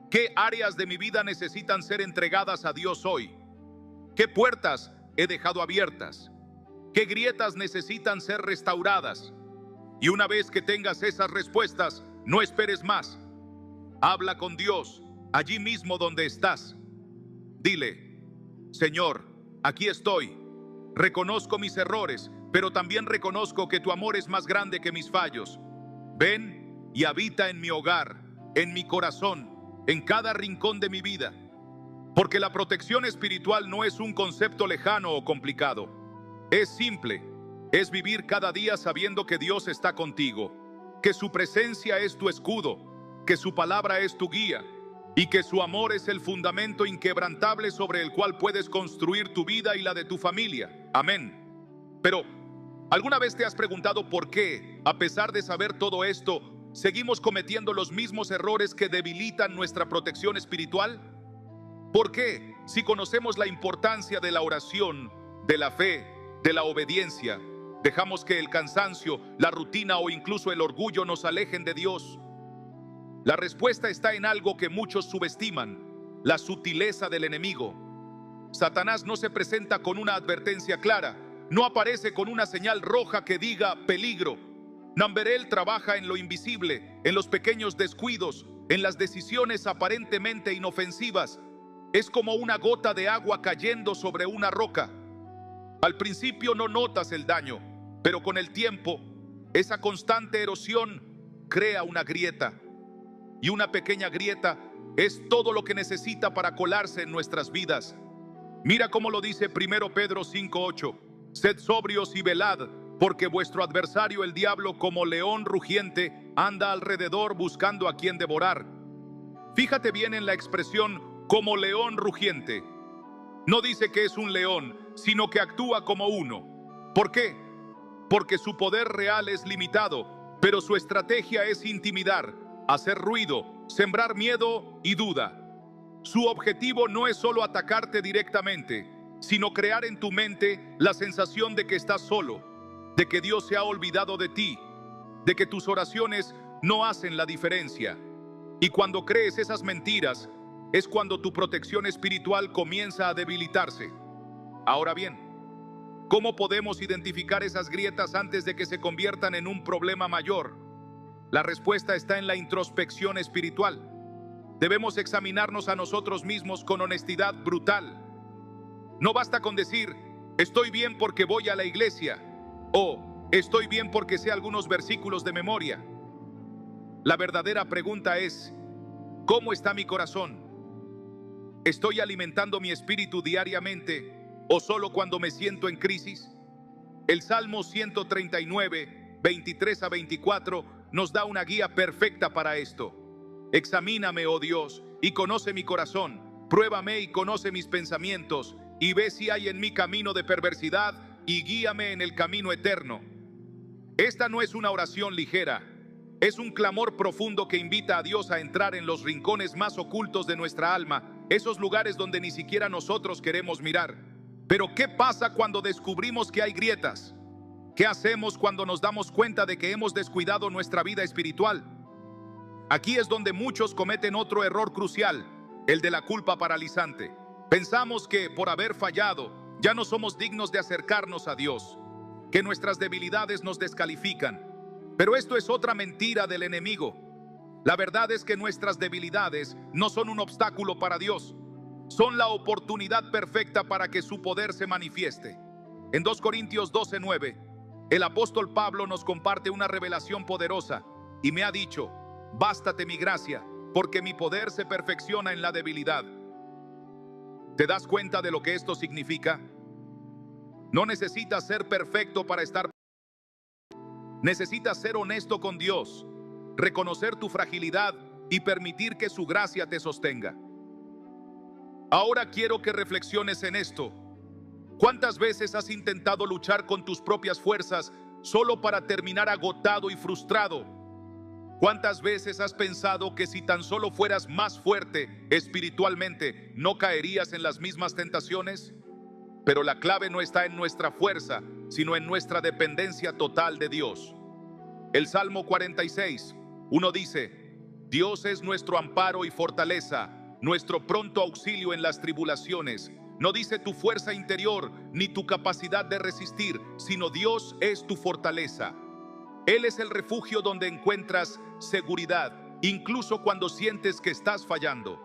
¿qué áreas de mi vida necesitan ser entregadas a Dios hoy? ¿Qué puertas he dejado abiertas? ¿Qué grietas necesitan ser restauradas? Y una vez que tengas esas respuestas, no esperes más. Habla con Dios allí mismo donde estás. Dile: Señor, aquí estoy. Reconozco mis errores, pero también reconozco que tu amor es más grande que mis fallos. Ven y habita en mi hogar, en mi corazón, en cada rincón de mi vida. Porque la protección espiritual no es un concepto lejano o complicado. Es simple. Es vivir cada día sabiendo que Dios está contigo, que su presencia es tu escudo, que su palabra es tu guía y que su amor es el fundamento inquebrantable sobre el cual puedes construir tu vida y la de tu familia. Amén. Pero, ¿alguna vez te has preguntado por qué, a pesar de saber todo esto, seguimos cometiendo los mismos errores que debilitan nuestra protección espiritual? ¿Por qué, si conocemos la importancia de la oración, de la fe, de la obediencia, dejamos que el cansancio, la rutina o incluso el orgullo nos alejen de Dios? La respuesta está en algo que muchos subestiman: la sutileza del enemigo. Satanás no se presenta con una advertencia clara, no aparece con una señal roja que diga peligro. Él trabaja en lo invisible, en los pequeños descuidos, en las decisiones aparentemente inofensivas. Es como una gota de agua cayendo sobre una roca. Al principio no notas el daño, pero con el tiempo, esa constante erosión crea una grieta. Y una pequeña grieta es todo lo que necesita para colarse en nuestras vidas. Mira cómo lo dice 1 Pedro 5:8. Sed sobrios y velad, porque vuestro adversario el diablo, como león rugiente, anda alrededor buscando a quien devorar. Fíjate bien en la expresión como león rugiente. No dice que es un león, sino que actúa como uno. ¿Por qué? Porque su poder real es limitado, pero su estrategia es intimidar, hacer ruido, sembrar miedo y duda. Su objetivo no es solo atacarte directamente, sino crear en tu mente la sensación de que estás solo, de que Dios se ha olvidado de ti, de que tus oraciones no hacen la diferencia. Y cuando crees esas mentiras, es cuando tu protección espiritual comienza a debilitarse. Ahora bien, ¿cómo podemos identificar esas grietas antes de que se conviertan en un problema mayor? La respuesta está en la introspección espiritual. Debemos examinarnos a nosotros mismos con honestidad brutal. No basta con decir: estoy bien porque voy a la iglesia, o estoy bien porque sé algunos versículos de memoria. La verdadera pregunta es: ¿cómo está mi corazón? ¿Estoy alimentando mi espíritu diariamente o solo cuando me siento en crisis? El Salmo 139, 23 a 24 nos da una guía perfecta para esto. Examíname, oh Dios, y conoce mi corazón. Pruébame y conoce mis pensamientos, y ve si hay en mí camino de perversidad, y guíame en el camino eterno. Esta no es una oración ligera. Es un clamor profundo que invita a Dios a entrar en los rincones más ocultos de nuestra alma, esos lugares donde ni siquiera nosotros queremos mirar. Pero ¿qué pasa cuando descubrimos que hay grietas? ¿Qué hacemos cuando nos damos cuenta de que hemos descuidado nuestra vida espiritual? Aquí es donde muchos cometen otro error crucial, el de la culpa paralizante. Pensamos que por haber fallado ya no somos dignos de acercarnos a Dios, que nuestras debilidades nos descalifican. Pero esto es otra mentira del enemigo. La verdad es que nuestras debilidades no son un obstáculo para Dios, son la oportunidad perfecta para que su poder se manifieste. En 2 Corintios 12:9, el apóstol Pablo nos comparte una revelación poderosa y me ha dicho: bástate mi gracia, porque mi poder se perfecciona en la debilidad. ¿Te das cuenta de lo que esto significa? No necesitas ser perfecto para estar. Necesitas ser honesto con Dios, reconocer tu fragilidad y permitir que su gracia te sostenga. Ahora quiero que reflexiones en esto. ¿Cuántas veces has intentado luchar con tus propias fuerzas solo para terminar agotado y frustrado? ¿Cuántas veces has pensado que si tan solo fueras más fuerte espiritualmente, no caerías en las mismas tentaciones? Pero la clave no está en nuestra fuerza, sino en nuestra dependencia total de Dios. El Salmo 46:1 dice: Dios es nuestro amparo y fortaleza, nuestro pronto auxilio en las tribulaciones. No dice tu fuerza interior ni tu capacidad de resistir, sino Dios es tu fortaleza. Él es el refugio donde encuentras seguridad, incluso cuando sientes que estás fallando.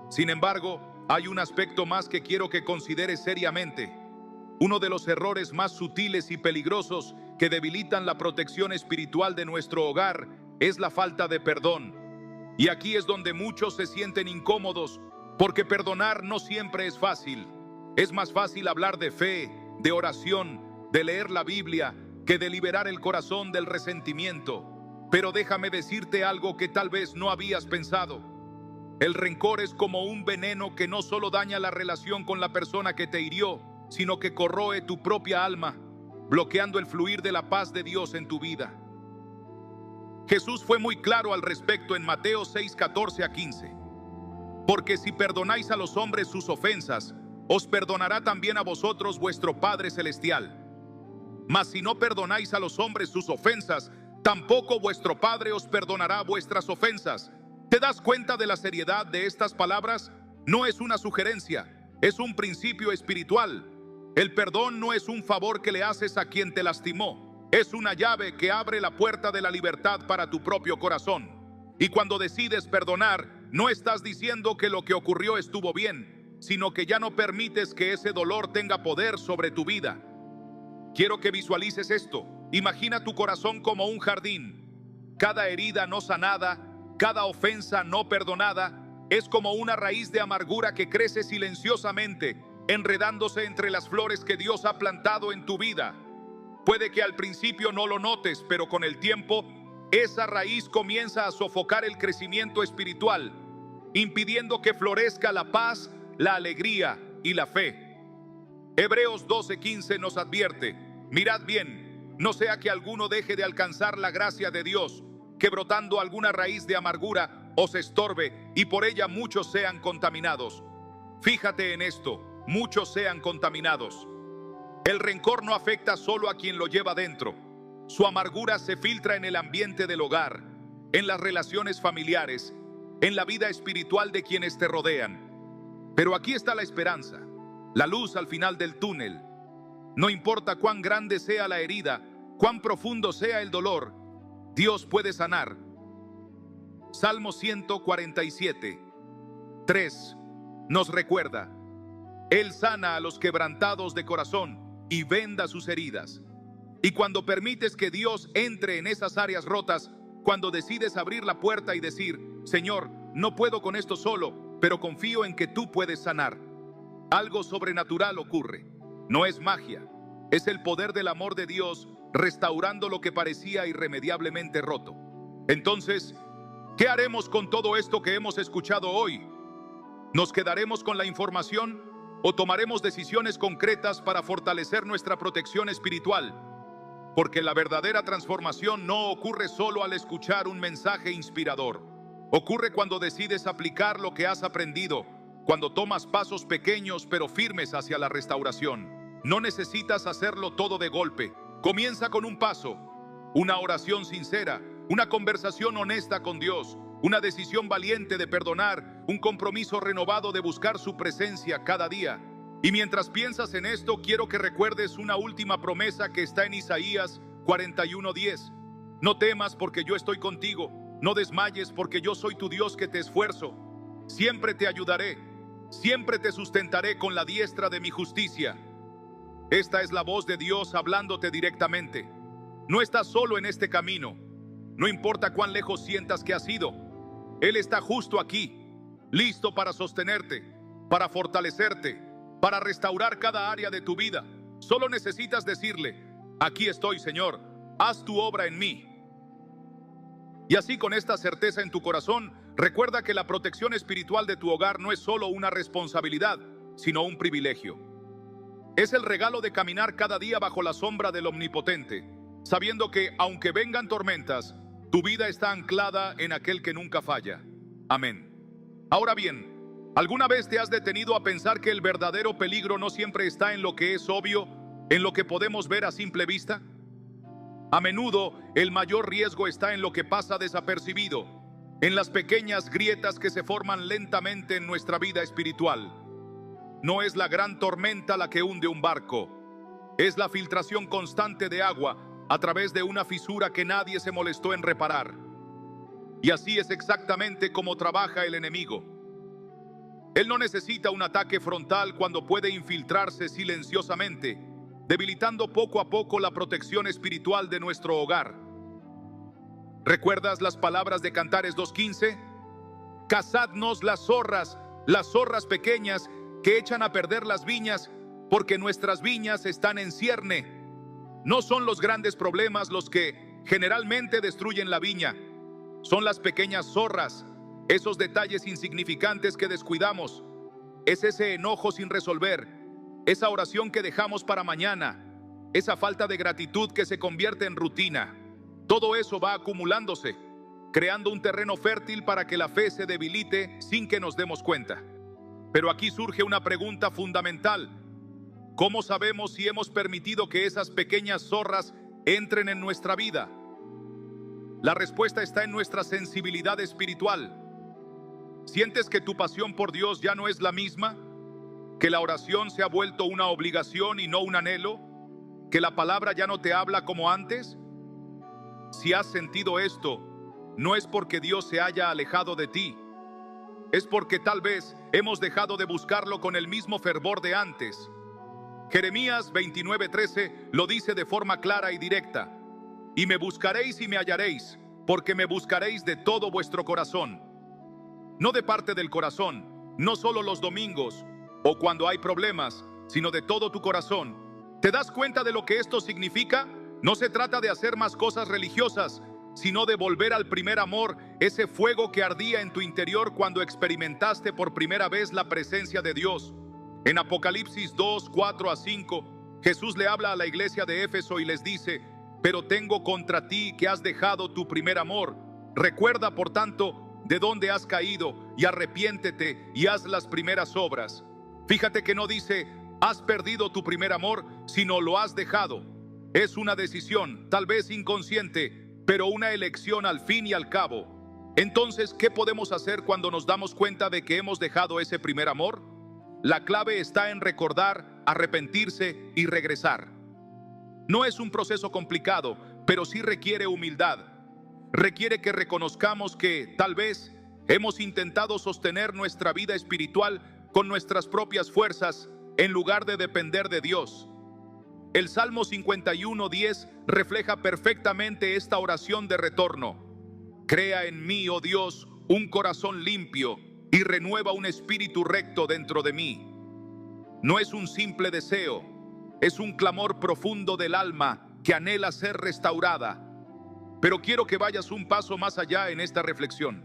Sin embargo, hay un aspecto más que quiero que consideres seriamente. Uno de los errores más sutiles y peligrosos que debilitan la protección espiritual de nuestro hogar es la falta de perdón. Y aquí es donde muchos se sienten incómodos, porque perdonar no siempre es fácil. Es más fácil hablar de fe, de oración, de leer la Biblia, que de liberar el corazón del resentimiento. Pero déjame decirte algo que tal vez no habías pensado. El rencor es como un veneno que no solo daña la relación con la persona que te hirió, sino que corroe tu propia alma, bloqueando el fluir de la paz de Dios en tu vida. Jesús fue muy claro al respecto en Mateo 6, 14 a 15. Porque si perdonáis a los hombres sus ofensas, os perdonará también a vosotros vuestro Padre Celestial. Mas si no perdonáis a los hombres sus ofensas, tampoco vuestro Padre os perdonará vuestras ofensas. ¿Te das cuenta de la seriedad de estas palabras? No es una sugerencia, es un principio espiritual. El perdón no es un favor que le haces a quien te lastimó. Es una llave que abre la puerta de la libertad para tu propio corazón. Y cuando decides perdonar, no estás diciendo que lo que ocurrió estuvo bien, sino que ya no permites que ese dolor tenga poder sobre tu vida. Quiero que visualices esto. Imagina tu corazón como un jardín. Cada herida no sanada, cada ofensa no perdonada, es como una raíz de amargura que crece silenciosamente, enredándose entre las flores que Dios ha plantado en tu vida. Puede que al principio no lo notes, pero con el tiempo, esa raíz comienza a sofocar el crecimiento espiritual, impidiendo que florezca la paz, la alegría y la fe. Hebreos 12:15 nos advierte: mirad bien, no sea que alguno deje de alcanzar la gracia de Dios, que brotando alguna raíz de amargura os estorbe y por ella muchos sean contaminados. Fíjate en esto, muchos sean contaminados. El rencor no afecta solo a quien lo lleva dentro. Su amargura se filtra en el ambiente del hogar, en las relaciones familiares, en la vida espiritual de quienes te rodean. Pero aquí está la esperanza, la luz al final del túnel. No importa cuán grande sea la herida, cuán profundo sea el dolor, Dios puede sanar. Salmo 147, 3 nos recuerda: Él sana a los quebrantados de corazón y venda sus heridas. Y cuando permites que Dios entre en esas áreas rotas, cuando decides abrir la puerta y decir: Señor, no puedo con esto solo, pero confío en que tú puedes sanar, algo sobrenatural ocurre. No es magia, es el poder del amor de Dios restaurando lo que parecía irremediablemente roto. Entonces, ¿qué haremos con todo esto que hemos escuchado hoy? ¿Nos quedaremos con la información o tomaremos decisiones concretas para fortalecer nuestra protección espiritual? Porque la verdadera transformación no ocurre solo al escuchar un mensaje inspirador. Ocurre cuando decides aplicar lo que has aprendido, cuando tomas pasos pequeños pero firmes hacia la restauración. No necesitas hacerlo todo de golpe. Comienza con un paso, una oración sincera, una conversación honesta con Dios, una decisión valiente de perdonar, un compromiso renovado de buscar su presencia cada día. Y mientras piensas en esto, quiero que recuerdes una última promesa que está en Isaías 41:10. No temas porque yo estoy contigo, no desmayes porque yo soy tu Dios que te esfuerzo. Siempre te ayudaré, siempre te sustentaré con la diestra de mi justicia. Esta es la voz de Dios hablándote directamente. No estás solo en este camino. No importa cuán lejos sientas que has ido. Él está justo aquí, listo para sostenerte, para fortalecerte, para restaurar cada área de tu vida. Solo necesitas decirle: aquí estoy, Señor, haz tu obra en mí. Y así, con esta certeza en tu corazón, recuerda que la protección espiritual de tu hogar no es solo una responsabilidad, sino un privilegio. Es el regalo de caminar cada día bajo la sombra del Omnipotente, sabiendo que, aunque vengan tormentas, tu vida está anclada en aquel que nunca falla. Amén. Ahora bien, ¿alguna vez te has detenido a pensar que el verdadero peligro no siempre está en lo que es obvio, en lo que podemos ver a simple vista? A menudo, el mayor riesgo está en lo que pasa desapercibido, en las pequeñas grietas que se forman lentamente en nuestra vida espiritual. No es la gran tormenta la que hunde un barco, es la filtración constante de agua a través de una fisura que nadie se molestó en reparar. Y así es exactamente como trabaja el enemigo. Él no necesita un ataque frontal cuando puede infiltrarse silenciosamente, debilitando poco a poco la protección espiritual de nuestro hogar. ¿Recuerdas las palabras de Cantares 2:15? Cazadnos las zorras pequeñas que echan a perder las viñas, porque nuestras viñas están en cierne. No son los grandes problemas los que generalmente destruyen la viña, son las pequeñas zorras, esos detalles insignificantes que descuidamos, es ese enojo sin resolver, esa oración que dejamos para mañana, esa falta de gratitud que se convierte en rutina. Todo eso va acumulándose, creando un terreno fértil para que la fe se debilite sin que nos demos cuenta. Pero aquí surge una pregunta fundamental. ¿Cómo sabemos si hemos permitido que esas pequeñas zorras entren en nuestra vida? La respuesta está en nuestra sensibilidad espiritual. ¿Sientes que tu pasión por Dios ya no es la misma? ¿Que la oración se ha vuelto una obligación y no un anhelo? ¿Que la palabra ya no te habla como antes? Si has sentido esto, no es porque Dios se haya alejado de ti. Es porque tal vez hemos dejado de buscarlo con el mismo fervor de antes. Jeremías 29:13 lo dice de forma clara y directa. Y me buscaréis y me hallaréis, porque me buscaréis de todo vuestro corazón. No de parte del corazón, no solo los domingos o cuando hay problemas, sino de todo tu corazón. ¿Te das cuenta de lo que esto significa? No se trata de hacer más cosas religiosas, sino de volver al primer amor, ese fuego que ardía en tu interior cuando experimentaste por primera vez la presencia de Dios. En Apocalipsis 2:4-5, Jesús le habla a la iglesia de Éfeso y les dice: pero tengo contra ti que has dejado tu primer amor. Recuerda, por tanto, de dónde has caído y arrepiéntete y haz las primeras obras. Fíjate que no dice has perdido tu primer amor, sino lo has dejado. Es una decisión, tal vez inconsciente, pero una elección al fin y al cabo. Entonces, ¿qué podemos hacer cuando nos damos cuenta de que hemos dejado ese primer amor? La clave está en recordar, arrepentirse y regresar. No es un proceso complicado, pero sí requiere humildad. Requiere que reconozcamos que, tal vez, hemos intentado sostener nuestra vida espiritual con nuestras propias fuerzas en lugar de depender de Dios. El Salmo 51:10 refleja perfectamente esta oración de retorno. Crea en mí, oh Dios, un corazón limpio y renueva un espíritu recto dentro de mí. No es un simple deseo, es un clamor profundo del alma que anhela ser restaurada. Pero quiero que vayas un paso más allá en esta reflexión,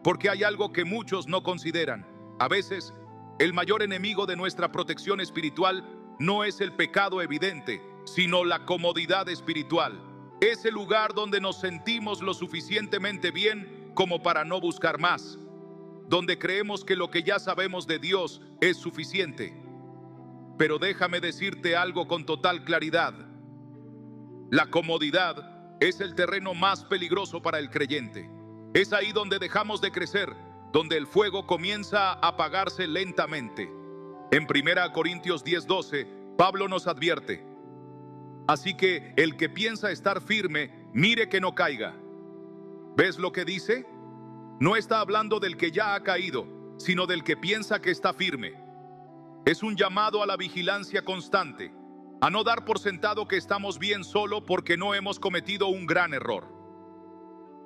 porque hay algo que muchos no consideran. A veces, el mayor enemigo de nuestra protección espiritual no es el pecado evidente, sino la comodidad espiritual. Es el lugar donde nos sentimos lo suficientemente bien como para no buscar más, donde creemos que lo que ya sabemos de Dios es suficiente. Pero déjame decirte algo con total claridad. La comodidad es el terreno más peligroso para el creyente. Es ahí donde dejamos de crecer, donde el fuego comienza a apagarse lentamente. En 1 Corintios 10:12, Pablo nos advierte: así que el que piensa estar firme, mire que no caiga. ¿Ves lo que dice? No está hablando del que ya ha caído, sino del que piensa que está firme. Es un llamado a la vigilancia constante, a no dar por sentado que estamos bien solo porque no hemos cometido un gran error.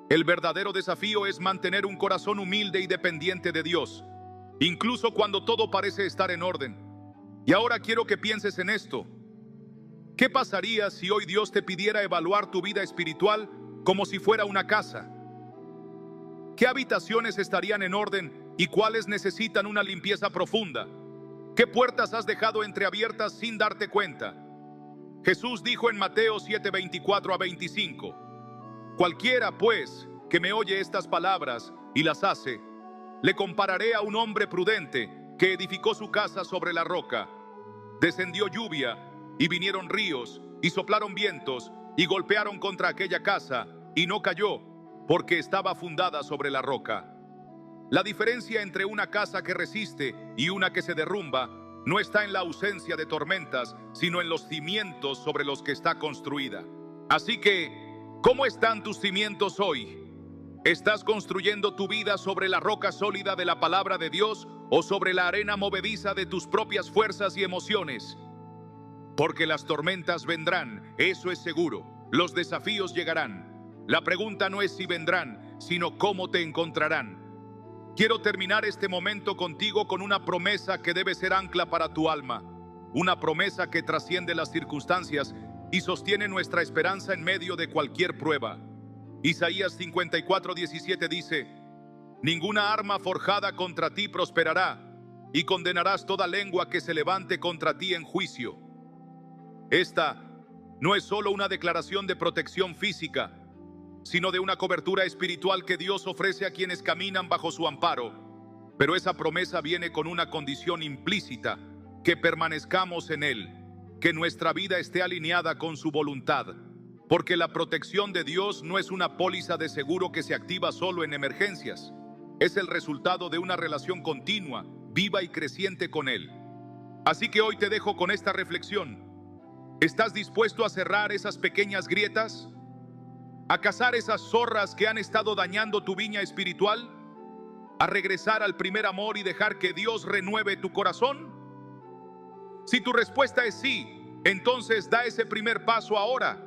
El verdadero desafío es mantener un corazón humilde y dependiente de Dios, incluso cuando todo parece estar en orden. Y ahora quiero que pienses en esto. ¿Qué pasaría si hoy Dios te pidiera evaluar tu vida espiritual como si fuera una casa? ¿Qué habitaciones estarían en orden y cuáles necesitan una limpieza profunda? ¿Qué puertas has dejado entreabiertas sin darte cuenta? Jesús dijo en Mateo 7:24-25: cualquiera, pues, que me oye estas palabras y las hace, le compararé a un hombre prudente que edificó su casa sobre la roca. Descendió lluvia y vinieron ríos y soplaron vientos y golpearon contra aquella casa y no cayó, porque estaba fundada sobre la roca. La diferencia entre una casa que resiste y una que se derrumba no está en la ausencia de tormentas, sino en los cimientos sobre los que está construida. Así que, ¿cómo están tus cimientos hoy? ¿Estás construyendo tu vida sobre la roca sólida de la palabra de Dios o sobre la arena movediza de tus propias fuerzas y emociones? Porque las tormentas vendrán, eso es seguro. Los desafíos llegarán. La pregunta no es si vendrán, sino cómo te encontrarán. Quiero terminar este momento contigo con una promesa que debe ser ancla para tu alma. Una promesa que trasciende las circunstancias y sostiene nuestra esperanza en medio de cualquier prueba. Isaías 54:17 dice: ninguna arma forjada contra ti prosperará, y condenarás toda lengua que se levante contra ti en juicio. Esta no es solo una declaración de protección física, sino de una cobertura espiritual que Dios ofrece a quienes caminan bajo su amparo. Pero esa promesa viene con una condición implícita: que permanezcamos en Él, que nuestra vida esté alineada con su voluntad. Porque la protección de Dios no es una póliza de seguro que se activa solo en emergencias. Es el resultado de una relación continua, viva y creciente con Él. Así que hoy te dejo con esta reflexión. ¿Estás dispuesto a cerrar esas pequeñas grietas? ¿A cazar esas zorras que han estado dañando tu viña espiritual? ¿A regresar al primer amor y dejar que Dios renueve tu corazón? Si tu respuesta es sí, entonces da ese primer paso ahora.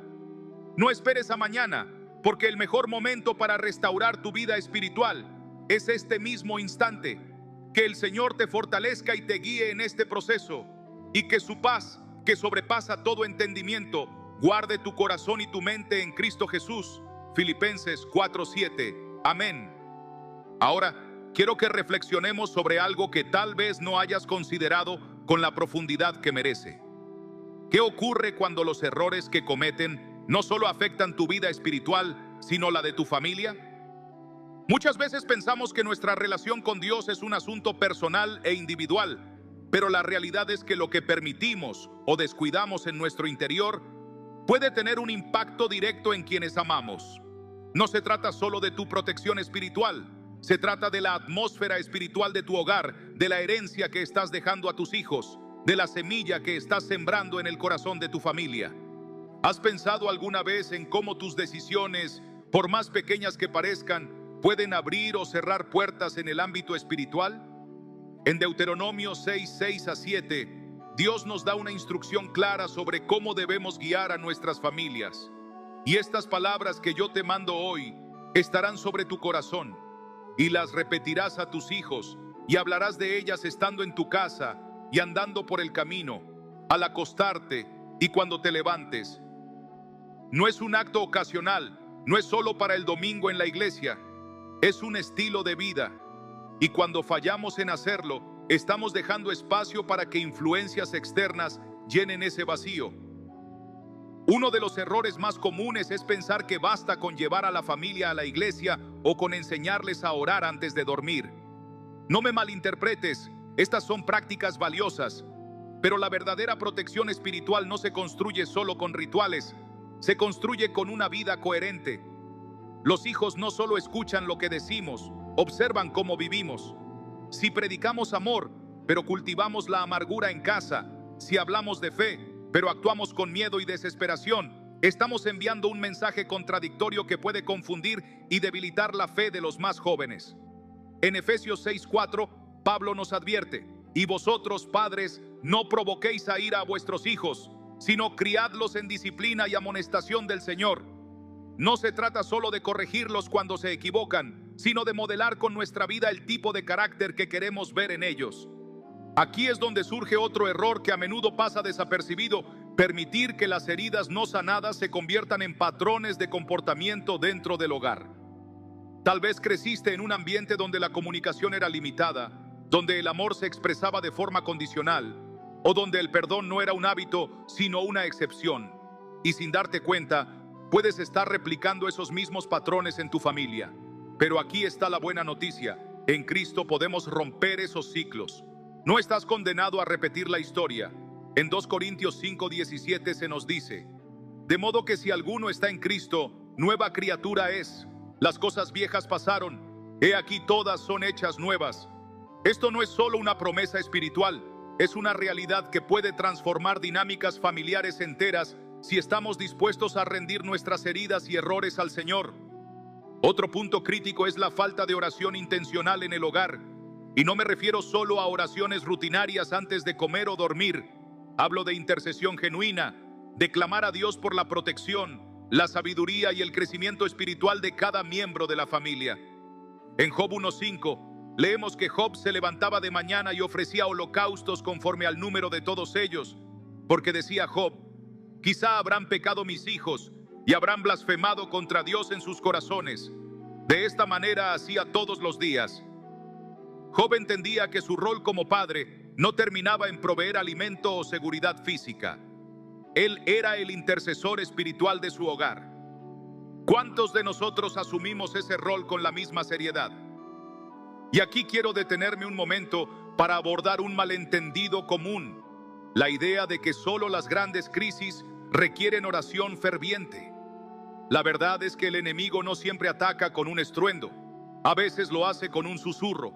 No esperes a mañana, porque el mejor momento para restaurar tu vida espiritual es este mismo instante. Que el Señor te fortalezca y te guíe en este proceso, y que su paz, que sobrepasa todo entendimiento, guarde tu corazón y tu mente en Cristo Jesús. Filipenses 4:7. Amén. Ahora, quiero que reflexionemos sobre algo que tal vez no hayas considerado con la profundidad que merece. ¿Qué ocurre cuando los errores que cometen no solo afectan tu vida espiritual, sino la de tu familia? Muchas veces pensamos que nuestra relación con Dios es un asunto personal e individual, pero la realidad es que lo que permitimos o descuidamos en nuestro interior puede tener un impacto directo en quienes amamos. No se trata solo de tu protección espiritual, se trata de la atmósfera espiritual de tu hogar, de la herencia que estás dejando a tus hijos, de la semilla que estás sembrando en el corazón de tu familia. ¿Has pensado alguna vez en cómo tus decisiones, por más pequeñas que parezcan, pueden abrir o cerrar puertas en el ámbito espiritual? En Deuteronomio 6:6-7, Dios nos da una instrucción clara sobre cómo debemos guiar a nuestras familias. Y estas palabras que yo te mando hoy estarán sobre tu corazón, y las repetirás a tus hijos, y hablarás de ellas estando en tu casa y andando por el camino, al acostarte y cuando te levantes. No es un acto ocasional, no es solo para el domingo en la iglesia, es un estilo de vida. Y cuando fallamos en hacerlo, estamos dejando espacio para que influencias externas llenen ese vacío. Uno de los errores más comunes es pensar que basta con llevar a la familia a la iglesia o con enseñarles a orar antes de dormir. No me malinterpretes, estas son prácticas valiosas, pero la verdadera protección espiritual no se construye solo con rituales, se construye con una vida coherente. Los hijos no solo escuchan lo que decimos, observan cómo vivimos. Si predicamos amor, pero cultivamos la amargura en casa, si hablamos de fe, pero actuamos con miedo y desesperación, estamos enviando un mensaje contradictorio que puede confundir y debilitar la fe de los más jóvenes. En Efesios 6:4, Pablo nos advierte: y vosotros, padres, no provoquéis a ira a vuestros hijos, sino criadlos en disciplina y amonestación del Señor. No se trata solo de corregirlos cuando se equivocan, sino de modelar con nuestra vida el tipo de carácter que queremos ver en ellos. Aquí es donde surge otro error que a menudo pasa desapercibido: permitir que las heridas no sanadas se conviertan en patrones de comportamiento dentro del hogar. Tal vez creciste en un ambiente donde la comunicación era limitada, donde el amor se expresaba de forma condicional, o donde el perdón no era un hábito, sino una excepción. Y sin darte cuenta, puedes estar replicando esos mismos patrones en tu familia. Pero aquí está la buena noticia: en Cristo podemos romper esos ciclos. No estás condenado a repetir la historia. En 2 Corintios 5:17 se nos dice: de modo que si alguno está en Cristo, nueva criatura es. Las cosas viejas pasaron, he aquí todas son hechas nuevas. Esto no es solo una promesa espiritual, es una realidad que puede transformar dinámicas familiares enteras si estamos dispuestos a rendir nuestras heridas y errores al Señor. Otro punto crítico es la falta de oración intencional en el hogar. Y no me refiero solo a oraciones rutinarias antes de comer o dormir. Hablo de intercesión genuina, de clamar a Dios por la protección, la sabiduría y el crecimiento espiritual de cada miembro de la familia. En Job 1:5 leemos que Job se levantaba de mañana y ofrecía holocaustos conforme al número de todos ellos, porque decía Job: quizá habrán pecado mis hijos y habrán blasfemado contra Dios en sus corazones. De esta manera hacía todos los días. Job entendía que su rol como padre no terminaba en proveer alimento o seguridad física. Él era el intercesor espiritual de su hogar. ¿Cuántos de nosotros asumimos ese rol con la misma seriedad? Y aquí quiero detenerme un momento para abordar un malentendido común: la idea de que solo las grandes crisis requieren oración ferviente. La verdad es que el enemigo no siempre ataca con un estruendo. A veces lo hace con un susurro,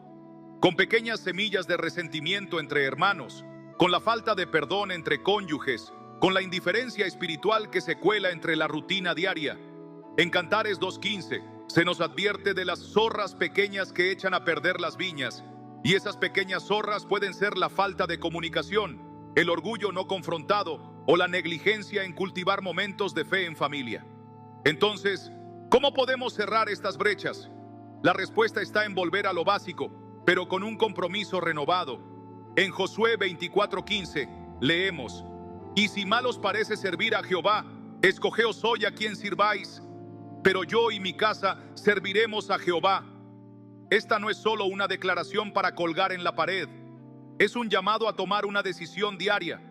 con pequeñas semillas de resentimiento entre hermanos, con la falta de perdón entre cónyuges, con la indiferencia espiritual que se cuela entre la rutina diaria. En Cantares 2:15 se nos advierte de las zorras pequeñas que echan a perder las viñas, y esas pequeñas zorras pueden ser la falta de comunicación, el orgullo no confrontado o la negligencia en cultivar momentos de fe en familia. Entonces, ¿cómo podemos cerrar estas brechas? La respuesta está en volver a lo básico, pero con un compromiso renovado. En Josué 24:15 leemos: y si mal os parece servir a Jehová, escogeos hoy a quien sirváis, pero yo y mi casa serviremos a Jehová. Esta no es solo una declaración para colgar en la pared, es un llamado a tomar una decisión diaria.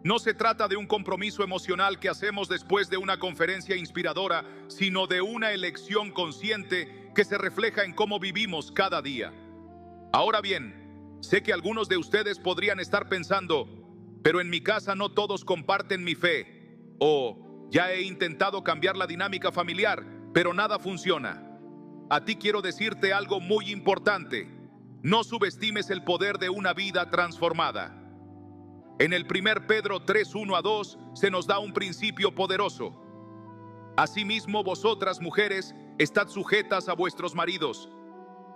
No se trata de un compromiso emocional que hacemos después de una conferencia inspiradora, sino de una elección consciente que se refleja en cómo vivimos cada día. Ahora bien, sé que algunos de ustedes podrían estar pensando: pero en mi casa no todos comparten mi fe, o ya he intentado cambiar la dinámica familiar, pero nada funciona. A ti quiero decirte algo muy importante: no subestimes el poder de una vida transformada. En el 1 Pedro 3:1-2 se nos da un principio poderoso. Asimismo, vosotras mujeres, estad sujetas a vuestros maridos,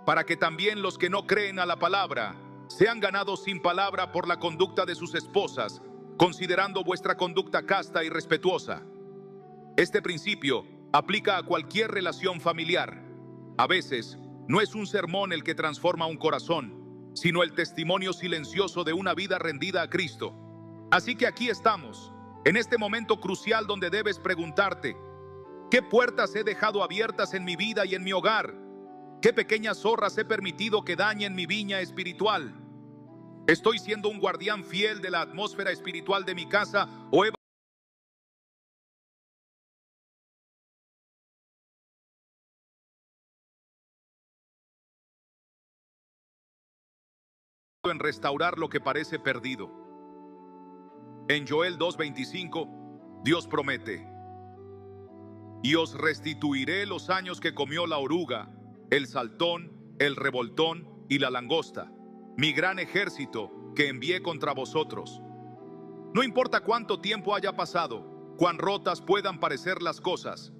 para que también los que no creen a la palabra sean ganados sin palabra por la conducta de sus esposas, considerando vuestra conducta casta y respetuosa. Este principio aplica a cualquier relación familiar. A veces, no es un sermón el que transforma un corazón, sino el testimonio silencioso de una vida rendida a Cristo. Así que aquí estamos, en este momento crucial donde debes preguntarte: ¿qué puertas he dejado abiertas en mi vida y en mi hogar? ¿Qué pequeñas zorras he permitido que dañen mi viña espiritual? ¿Estoy siendo un guardián fiel de la atmósfera espiritual de mi casa o he en restaurar lo que parece perdido? En Joel 2:25, Dios promete: y os restituiré los años que comió la oruga, el saltón, el revoltón y la langosta, mi gran ejército que envié contra vosotros. No importa cuánto tiempo haya pasado, cuán rotas puedan parecer las cosas,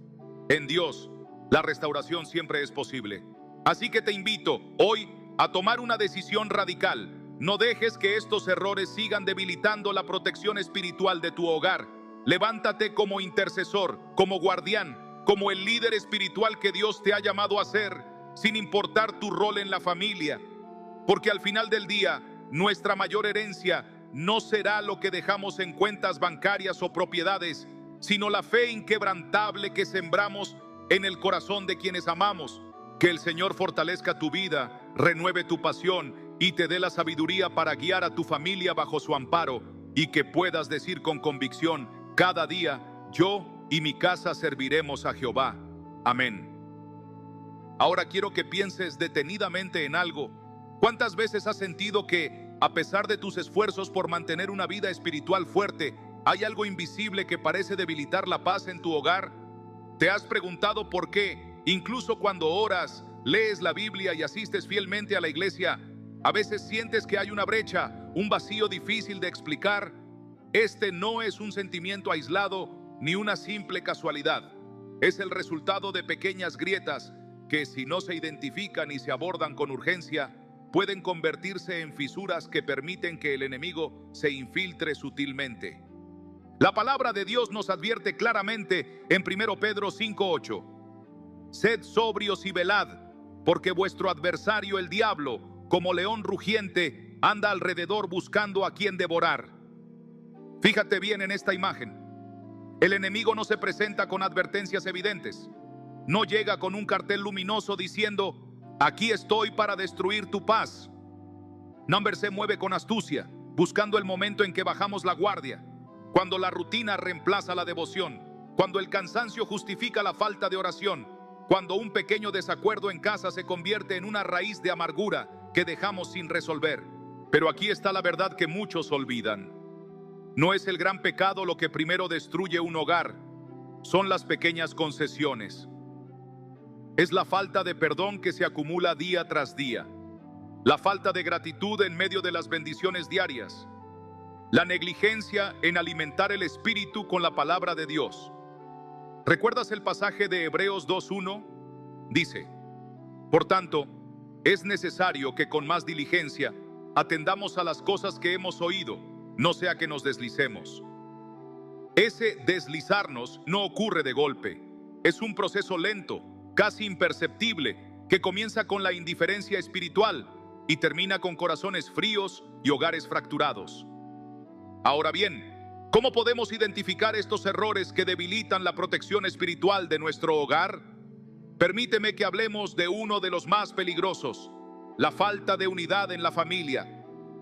en Dios la restauración siempre es posible. Así que te invito hoy a tomar una decisión radical. No dejes que estos errores sigan debilitando la protección espiritual de tu hogar. Levántate como intercesor, como guardián, como el líder espiritual que Dios te ha llamado a ser, sin importar tu rol en la familia. Porque al final del día, nuestra mayor herencia no será lo que dejamos en cuentas bancarias o propiedades, sino la fe inquebrantable que sembramos en el corazón de quienes amamos. Que el Señor fortalezca tu vida, renueve tu pasión y te dé la sabiduría para guiar a tu familia bajo su amparo, y que puedas decir con convicción cada día: yo y mi casa serviremos a Jehová. Amén. Ahora quiero que pienses detenidamente en algo. ¿Cuántas veces has sentido que, a pesar de tus esfuerzos por mantener una vida espiritual fuerte, hay algo invisible que parece debilitar la paz en tu hogar? ¿Te has preguntado por qué Incluso cuando oras, lees la Biblia y asistes fielmente a la iglesia, a veces sientes que hay una brecha, un vacío difícil de explicar. Este no es un sentimiento aislado ni una simple casualidad. Es el resultado de pequeñas grietas que, si no se identifican y se abordan con urgencia, pueden convertirse en fisuras que permiten que el enemigo se infiltre sutilmente. La palabra de Dios nos advierte claramente en 1 Pedro 5:8. Sed sobrios y velad, porque vuestro adversario el diablo, como león rugiente, anda alrededor buscando a quien devorar. Fíjate bien en esta imagen. El enemigo no se presenta con advertencias evidentes. No llega con un cartel luminoso diciendo: aquí estoy para destruir tu paz. Number se mueve con astucia, buscando el momento en que bajamos la guardia, cuando la rutina reemplaza la devoción, cuando el cansancio justifica la falta de oración, cuando un pequeño desacuerdo en casa se convierte en una raíz de amargura que dejamos sin resolver. Pero aquí está la verdad que muchos olvidan. No es el gran pecado lo que primero destruye un hogar, son las pequeñas concesiones. Es la falta de perdón que se acumula día tras día, la falta de gratitud en medio de las bendiciones diarias, la negligencia en alimentar el espíritu con la palabra de Dios. ¿Recuerdas el pasaje de Hebreos 2:1? Dice: por tanto, es necesario que con más diligencia atendamos a las cosas que hemos oído, no sea que nos deslicemos. Ese deslizarnos no ocurre de golpe. Es un proceso lento, casi imperceptible, que comienza con la indiferencia espiritual y termina con corazones fríos y hogares fracturados. Ahora bien, ¿cómo podemos identificar estos errores que debilitan la protección espiritual de nuestro hogar? Permíteme que hablemos de uno de los más peligrosos: la falta de unidad en la familia.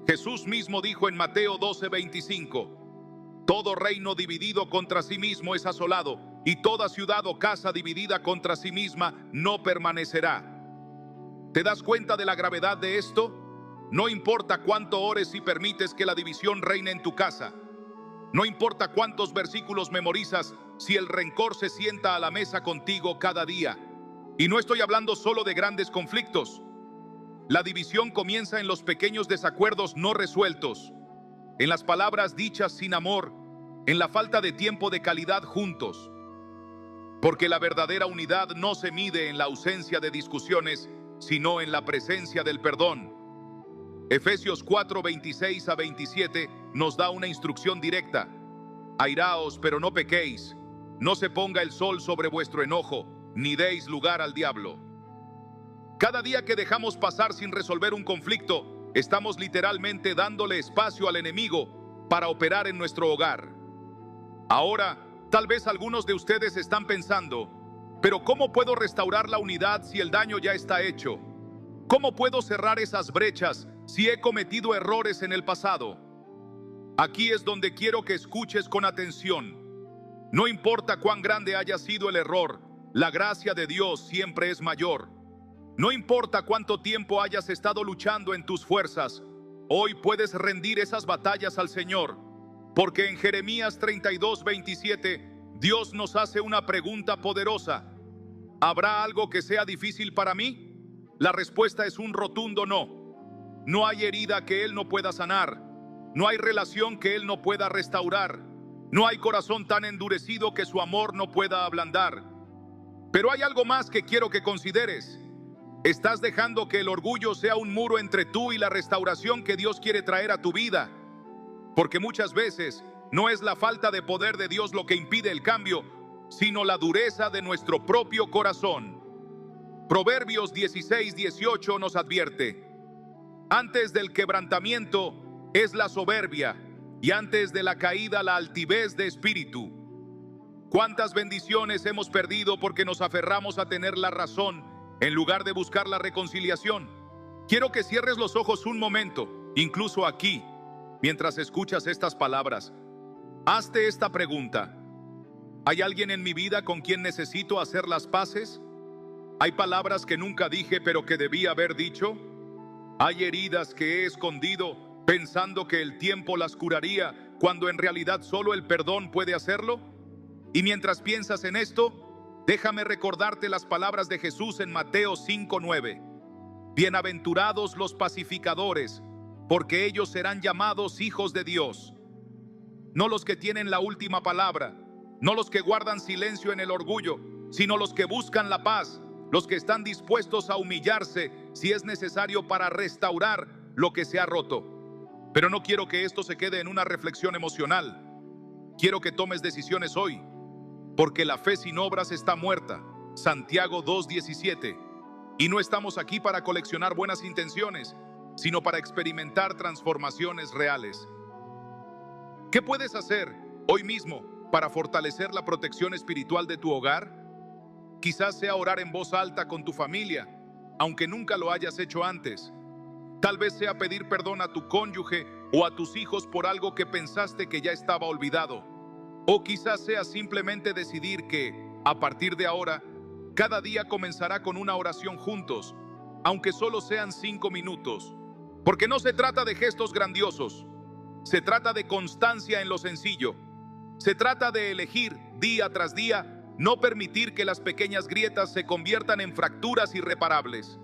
Jesús mismo dijo en Mateo 12:25: todo reino dividido contra sí mismo es asolado, y toda ciudad o casa dividida contra sí misma no permanecerá. ¿Te das cuenta de la gravedad de esto? No importa cuánto ores y permites que la división reine en tu casa. No importa cuántos versículos memorizas si el rencor se sienta a la mesa contigo cada día. Y no estoy hablando solo de grandes conflictos. La división comienza en los pequeños desacuerdos no resueltos, en las palabras dichas sin amor, en la falta de tiempo de calidad juntos. Porque la verdadera unidad no se mide en la ausencia de discusiones, sino en la presencia del perdón. Efesios 4:26-27 nos da una instrucción directa: airaos, pero no pequéis, no se ponga el sol sobre vuestro enojo, ni deis lugar al diablo. Cada día que dejamos pasar sin resolver un conflicto, estamos literalmente dándole espacio al enemigo para operar en nuestro hogar. Ahora, tal vez algunos de ustedes están pensando: pero ¿cómo puedo restaurar la unidad si el daño ya está hecho? ¿Cómo puedo cerrar esas brechas si he cometido errores en el pasado? Aquí es donde quiero que escuches con atención. No importa cuán grande haya sido el error, la gracia de Dios siempre es mayor. No importa cuánto tiempo hayas estado luchando en tus fuerzas, hoy puedes rendir esas batallas al Señor, porque en Jeremías 32:27 Dios nos hace una pregunta poderosa: ¿habrá algo que sea difícil para mí? La respuesta es un rotundo no. No hay herida que Él no pueda sanar, no hay relación que Él no pueda restaurar, no hay corazón tan endurecido que su amor no pueda ablandar. Pero hay algo más que quiero que consideres. Estás dejando que el orgullo sea un muro entre tú y la restauración que Dios quiere traer a tu vida. Porque muchas veces no es la falta de poder de Dios lo que impide el cambio, sino la dureza de nuestro propio corazón. Proverbios 16:18 nos advierte: antes del quebrantamiento es la soberbia, y antes de la caída la altivez de espíritu. ¿Cuántas bendiciones hemos perdido porque nos aferramos a tener la razón en lugar de buscar la reconciliación? Quiero que cierres los ojos un momento, incluso aquí, mientras escuchas estas palabras. Hazte esta pregunta: ¿hay alguien en mi vida con quien necesito hacer las paces? ¿Hay palabras que nunca dije pero que debí haber dicho? ¿Hay heridas que he escondido pensando que el tiempo las curaría cuando en realidad solo el perdón puede hacerlo? Y mientras piensas en esto, Déjame recordarte las palabras de Jesús en Mateo 5:9. Bienaventurados los pacificadores, porque ellos serán llamados hijos de Dios. No los que tienen la última palabra, no los que guardan silencio en el orgullo, sino los que buscan la paz, los que están dispuestos a humillarse si es necesario para restaurar lo que se ha roto. Pero no quiero que esto se quede en una reflexión emocional. Quiero que tomes decisiones hoy, porque la fe sin obras está muerta. Santiago 2:17. Y no estamos aquí para coleccionar buenas intenciones, sino para experimentar transformaciones reales. ¿Qué puedes hacer hoy mismo para fortalecer la protección espiritual de tu hogar? Quizás sea orar en voz alta con tu familia, aunque nunca lo hayas hecho antes. Tal vez sea pedir perdón a tu cónyuge o a tus hijos por algo que pensaste que ya estaba olvidado. O quizás sea simplemente decidir que, a partir de ahora, cada día comenzará con una oración juntos, aunque solo sean 5 minutos. Porque no se trata de gestos grandiosos, se trata de constancia en lo sencillo. Se trata de elegir día tras día, no permitir que las pequeñas grietas se conviertan en fracturas irreparables.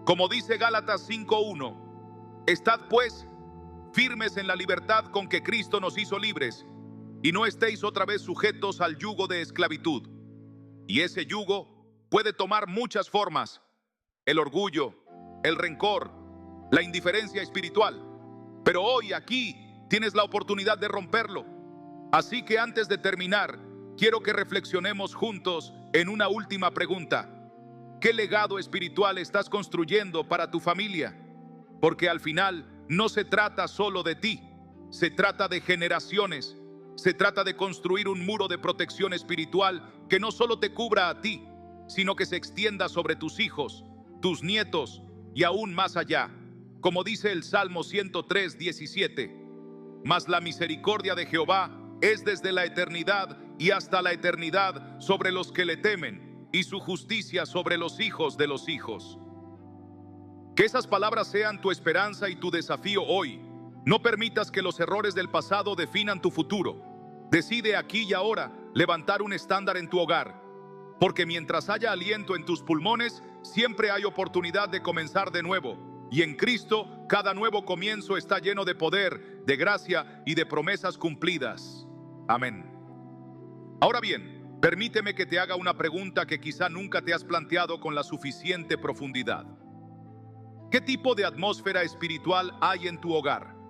Como dice Gálatas 5:1, estad pues firmes en la libertad con que Cristo nos hizo libres, y no estéis otra vez sujetos al yugo de esclavitud. Y ese yugo puede tomar muchas formas: el orgullo, el rencor, la indiferencia espiritual. Pero hoy aquí tienes la oportunidad de romperlo. Así que antes de terminar, quiero que reflexionemos juntos en una última pregunta. ¿Qué legado espiritual estás construyendo para tu familia? Porque al final no se trata solo de ti, se trata de generaciones. Se trata de construir un muro de protección espiritual que no solo te cubra a ti, sino que se extienda sobre tus hijos, tus nietos y aún más allá. Como dice el Salmo 103:17, mas la misericordia de Jehová es desde la eternidad y hasta la eternidad sobre los que le temen, y su justicia sobre los hijos de los hijos. Que esas palabras sean tu esperanza y tu desafío hoy. No permitas que los errores del pasado definan tu futuro. Decide aquí y ahora levantar un estándar en tu hogar, porque mientras haya aliento en tus pulmones, siempre hay oportunidad de comenzar de nuevo. Y en Cristo, cada nuevo comienzo está lleno de poder, de gracia y de promesas cumplidas. Amén. Ahora bien, permíteme que te haga una pregunta que quizá nunca te has planteado con la suficiente profundidad. ¿Qué tipo de atmósfera espiritual hay en tu hogar?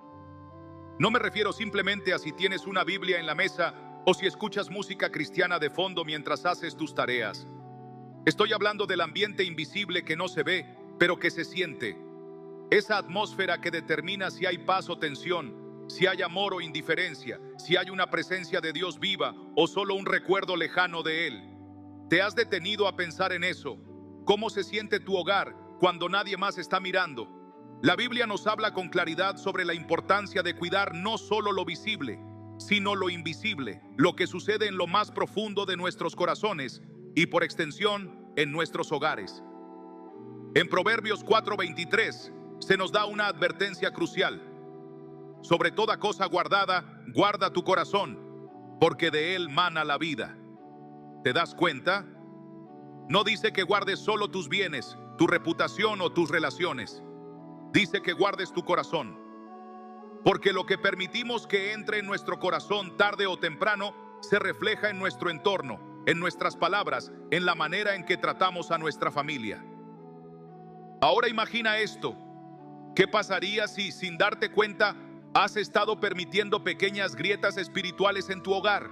No me refiero simplemente a si tienes una Biblia en la mesa o si escuchas música cristiana de fondo mientras haces tus tareas. Estoy hablando del ambiente invisible que no se ve, pero que se siente. Esa atmósfera que determina si hay paz o tensión, si hay amor o indiferencia, si hay una presencia de Dios viva o solo un recuerdo lejano de Él. ¿Te has detenido a pensar en eso? ¿Cómo se siente tu hogar cuando nadie más está mirando? La Biblia nos habla con claridad sobre la importancia de cuidar no solo lo visible, sino lo invisible, lo que sucede en lo más profundo de nuestros corazones y por extensión en nuestros hogares. En Proverbios 4:23 se nos da una advertencia crucial. Sobre toda cosa guardada, guarda tu corazón, porque de él mana la vida. ¿Te das cuenta? No dice que guardes solo tus bienes, tu reputación o tus relaciones. Dice que guardes tu corazón. Porque lo que permitimos que entre en nuestro corazón tarde o temprano se refleja en nuestro entorno, en nuestras palabras, en la manera en que tratamos a nuestra familia. Ahora imagina esto. ¿Qué pasaría si, sin darte cuenta, has estado permitiendo pequeñas grietas espirituales en tu hogar?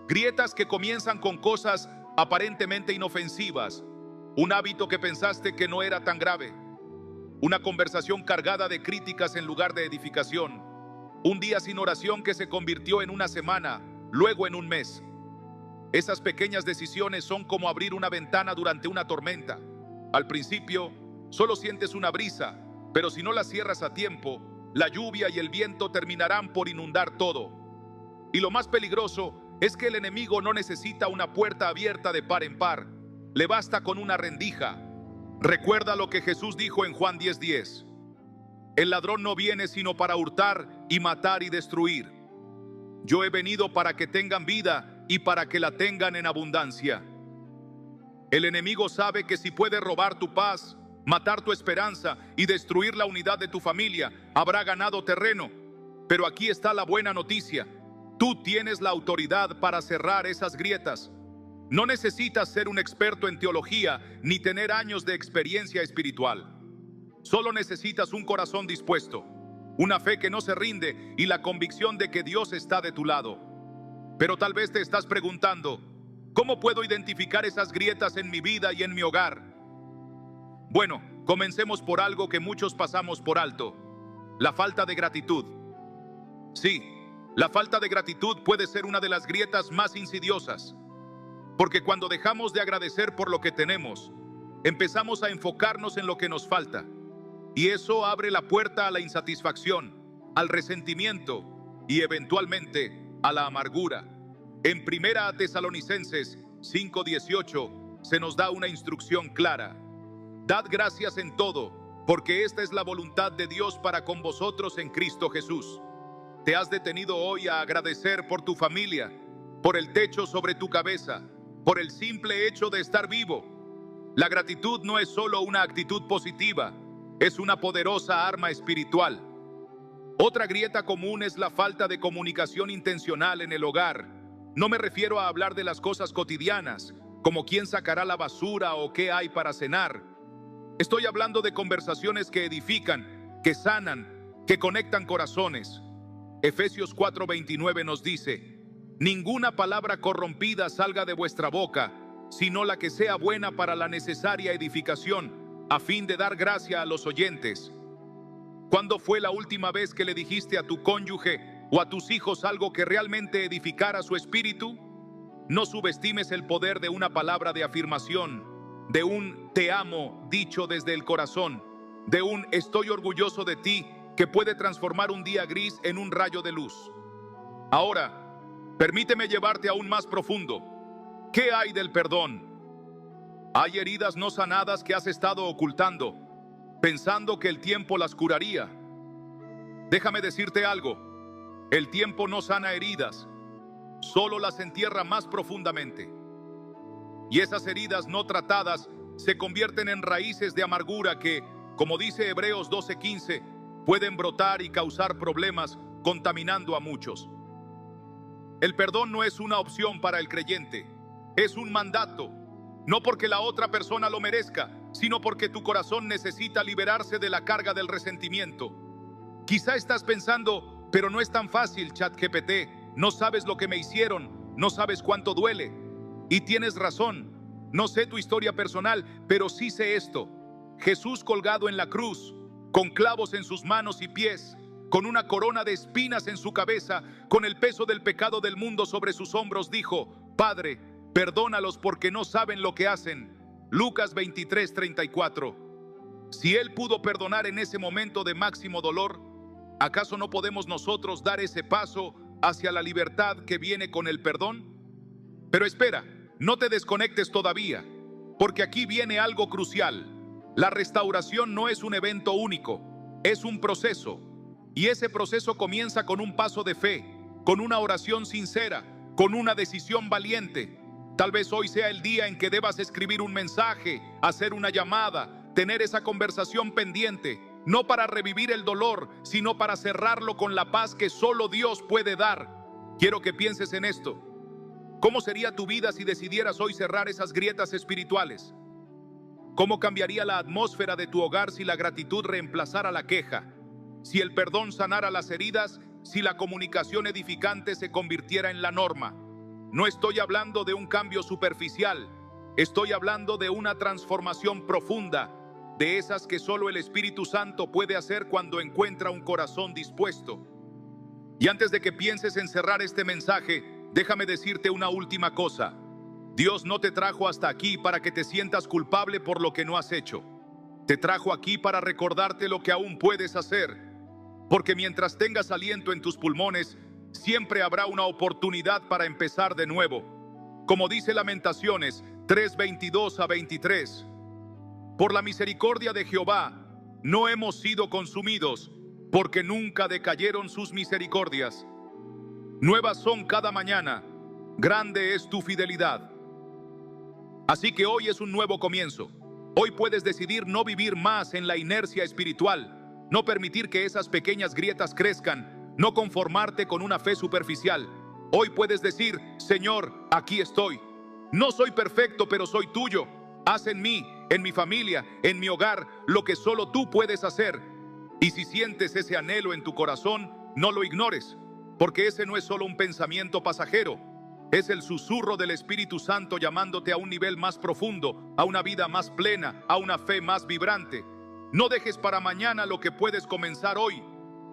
Grietas que comienzan con cosas aparentemente inofensivas, un hábito que pensaste que no era tan grave, una conversación cargada de críticas en lugar de edificación, un día sin oración que se convirtió en una semana, luego en un mes. Esas pequeñas decisiones son como abrir una ventana durante una tormenta. Al principio, solo sientes una brisa, pero si no la cierras a tiempo, la lluvia y el viento terminarán por inundar todo. Y lo más peligroso es que el enemigo no necesita una puerta abierta de par en par. Le basta con una rendija. Recuerda lo que Jesús dijo en Juan 10:10. El ladrón no viene sino para hurtar y matar y destruir. Yo he venido para que tengan vida y para que la tengan en abundancia. El enemigo sabe que si puede robar tu paz, matar tu esperanza y destruir la unidad de tu familia, habrá ganado terreno. Pero aquí está la buena noticia. Tú tienes la autoridad para cerrar esas grietas. No necesitas ser un experto en teología ni tener años de experiencia espiritual. Solo necesitas un corazón dispuesto, una fe que no se rinde y la convicción de que Dios está de tu lado. Pero tal vez te estás preguntando, ¿cómo puedo identificar esas grietas en mi vida y en mi hogar? Bueno, comencemos por algo que muchos pasamos por alto: la falta de gratitud. Sí, la falta de gratitud puede ser una de las grietas más insidiosas, porque cuando dejamos de agradecer por lo que tenemos, empezamos a enfocarnos en lo que nos falta, y eso abre la puerta a la insatisfacción, al resentimiento y eventualmente a la amargura. En 1 Tesalonicenses 5:18 se nos da una instrucción clara: dad gracias en todo, porque esta es la voluntad de Dios para con vosotros en Cristo Jesús. ¿Te has detenido hoy a agradecer por tu familia, por el techo sobre tu cabeza, por el simple hecho de estar vivo? La gratitud no es solo una actitud positiva, es una poderosa arma espiritual. Otra grieta común es la falta de comunicación intencional en el hogar. No me refiero a hablar de las cosas cotidianas, como quién sacará la basura o qué hay para cenar. Estoy hablando de conversaciones que edifican, que sanan, que conectan corazones. Efesios 4:29 nos dice: ninguna palabra corrompida salga de vuestra boca, sino la que sea buena para la necesaria edificación, a fin de dar gracia a los oyentes. ¿Cuándo fue la última vez que le dijiste a tu cónyuge o a tus hijos algo que realmente edificara su espíritu? No subestimes el poder de una palabra de afirmación, de un te amo dicho desde el corazón, de un estoy orgulloso de ti, que puede transformar un día gris en un rayo de luz. Ahora, permíteme llevarte aún más profundo. ¿Qué hay del perdón? Hay heridas no sanadas que has estado ocultando, pensando que el tiempo las curaría. Déjame decirte algo: el tiempo no sana heridas, solo las entierra más profundamente. Y esas heridas no tratadas se convierten en raíces de amargura que, como dice Hebreos 12:15, pueden brotar y causar problemas, contaminando a muchos. El perdón no es una opción para el creyente, es un mandato. No porque la otra persona lo merezca, sino porque tu corazón necesita liberarse de la carga del resentimiento. Quizá estás pensando, pero no es tan fácil, ChatGPT. No sabes lo que me hicieron, no sabes cuánto duele. Y tienes razón, no sé tu historia personal, pero sí sé esto: Jesús colgado en la cruz, con clavos en sus manos y pies, con una corona de espinas en su cabeza, con el peso del pecado del mundo sobre sus hombros, dijo: Padre, perdónalos porque no saben lo que hacen. Lucas 23:34. Si Él pudo perdonar en ese momento de máximo dolor, ¿acaso no podemos nosotros dar ese paso hacia la libertad que viene con el perdón? Pero espera, no te desconectes todavía, porque aquí viene algo crucial. La restauración no es un evento único, es un proceso. Y ese proceso comienza con un paso de fe, con una oración sincera, con una decisión valiente. Tal vez hoy sea el día en que debas escribir un mensaje, hacer una llamada, tener esa conversación pendiente, no para revivir el dolor, sino para cerrarlo con la paz que solo Dios puede dar. Quiero que pienses en esto. ¿Cómo sería tu vida si decidieras hoy cerrar esas grietas espirituales? ¿Cómo cambiaría la atmósfera de tu hogar si la gratitud reemplazara la queja? Si el perdón sanara las heridas, si la comunicación edificante se convirtiera en la norma. No estoy hablando de un cambio superficial, estoy hablando de una transformación profunda, de esas que solo el Espíritu Santo puede hacer cuando encuentra un corazón dispuesto. Y antes de que pienses en cerrar este mensaje, déjame decirte una última cosa. Dios no te trajo hasta aquí para que te sientas culpable por lo que no has hecho. Te trajo aquí para recordarte lo que aún puedes hacer. Porque mientras tengas aliento en tus pulmones, siempre habrá una oportunidad para empezar de nuevo. Como dice Lamentaciones 3:22-23. Por la misericordia de Jehová, no hemos sido consumidos, porque nunca decayeron sus misericordias. Nuevas son cada mañana, grande es tu fidelidad. Así que hoy es un nuevo comienzo. Hoy puedes decidir no vivir más en la inercia espiritual, no permitir que esas pequeñas grietas crezcan, no conformarte con una fe superficial. Hoy puedes decir: Señor, aquí estoy. No soy perfecto, pero soy tuyo. Haz en mí, en mi familia, en mi hogar, lo que solo tú puedes hacer. Y si sientes ese anhelo en tu corazón, no lo ignores, porque ese no es solo un pensamiento pasajero. Es el susurro del Espíritu Santo llamándote a un nivel más profundo, a una vida más plena, a una fe más vibrante. No dejes para mañana lo que puedes comenzar hoy,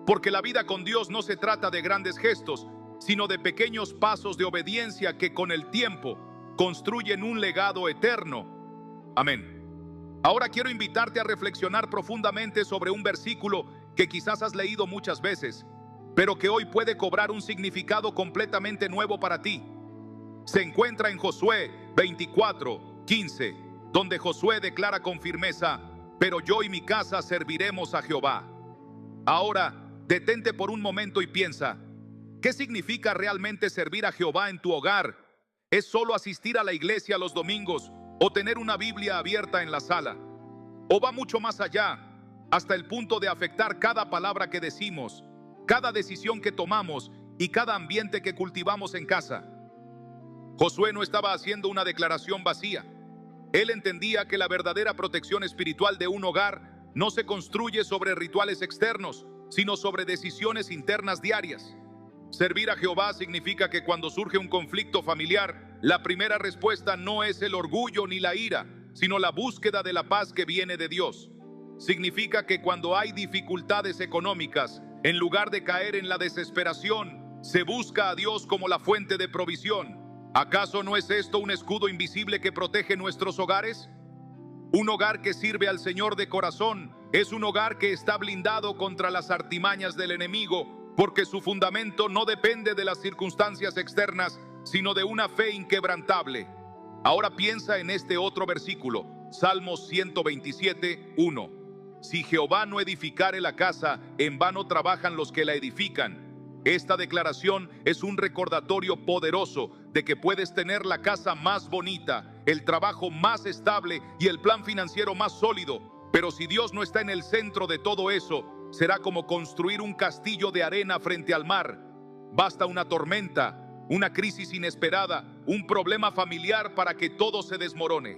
porque la vida con Dios no se trata de grandes gestos, sino de pequeños pasos de obediencia que con el tiempo construyen un legado eterno. Amén. Ahora quiero invitarte a reflexionar profundamente sobre un versículo que quizás has leído muchas veces, pero que hoy puede cobrar un significado completamente nuevo para ti. Se encuentra en Josué 24:15, donde Josué declara con firmeza: pero yo y mi casa serviremos a Jehová. Ahora, detente por un momento y piensa: ¿qué significa realmente servir a Jehová en tu hogar? ¿Es solo asistir a la iglesia los domingos o tener una Biblia abierta en la sala? ¿O va mucho más allá, hasta el punto de afectar cada palabra que decimos, cada decisión que tomamos y cada ambiente que cultivamos en casa? Josué no estaba haciendo una declaración vacía. Él entendía que la verdadera protección espiritual de un hogar no se construye sobre rituales externos, sino sobre decisiones internas diarias. Servir a Jehová significa que cuando surge un conflicto familiar, la primera respuesta no es el orgullo ni la ira, sino la búsqueda de la paz que viene de Dios. Significa que cuando hay dificultades económicas, en lugar de caer en la desesperación, se busca a Dios como la fuente de provisión. ¿Acaso no es esto un escudo invisible que protege nuestros hogares? Un hogar que sirve al Señor de corazón es un hogar que está blindado contra las artimañas del enemigo, porque su fundamento no depende de las circunstancias externas, sino de una fe inquebrantable. Ahora piensa en este otro versículo, Salmos 127:1. Si Jehová no edificare la casa, en vano trabajan los que la edifican. Esta declaración es un recordatorio poderoso de que puedes tener la casa más bonita, el trabajo más estable y el plan financiero más sólido, pero si Dios no está en el centro de todo eso, será como construir un castillo de arena frente al mar. Basta una tormenta, una crisis inesperada, un problema familiar para que todo se desmorone.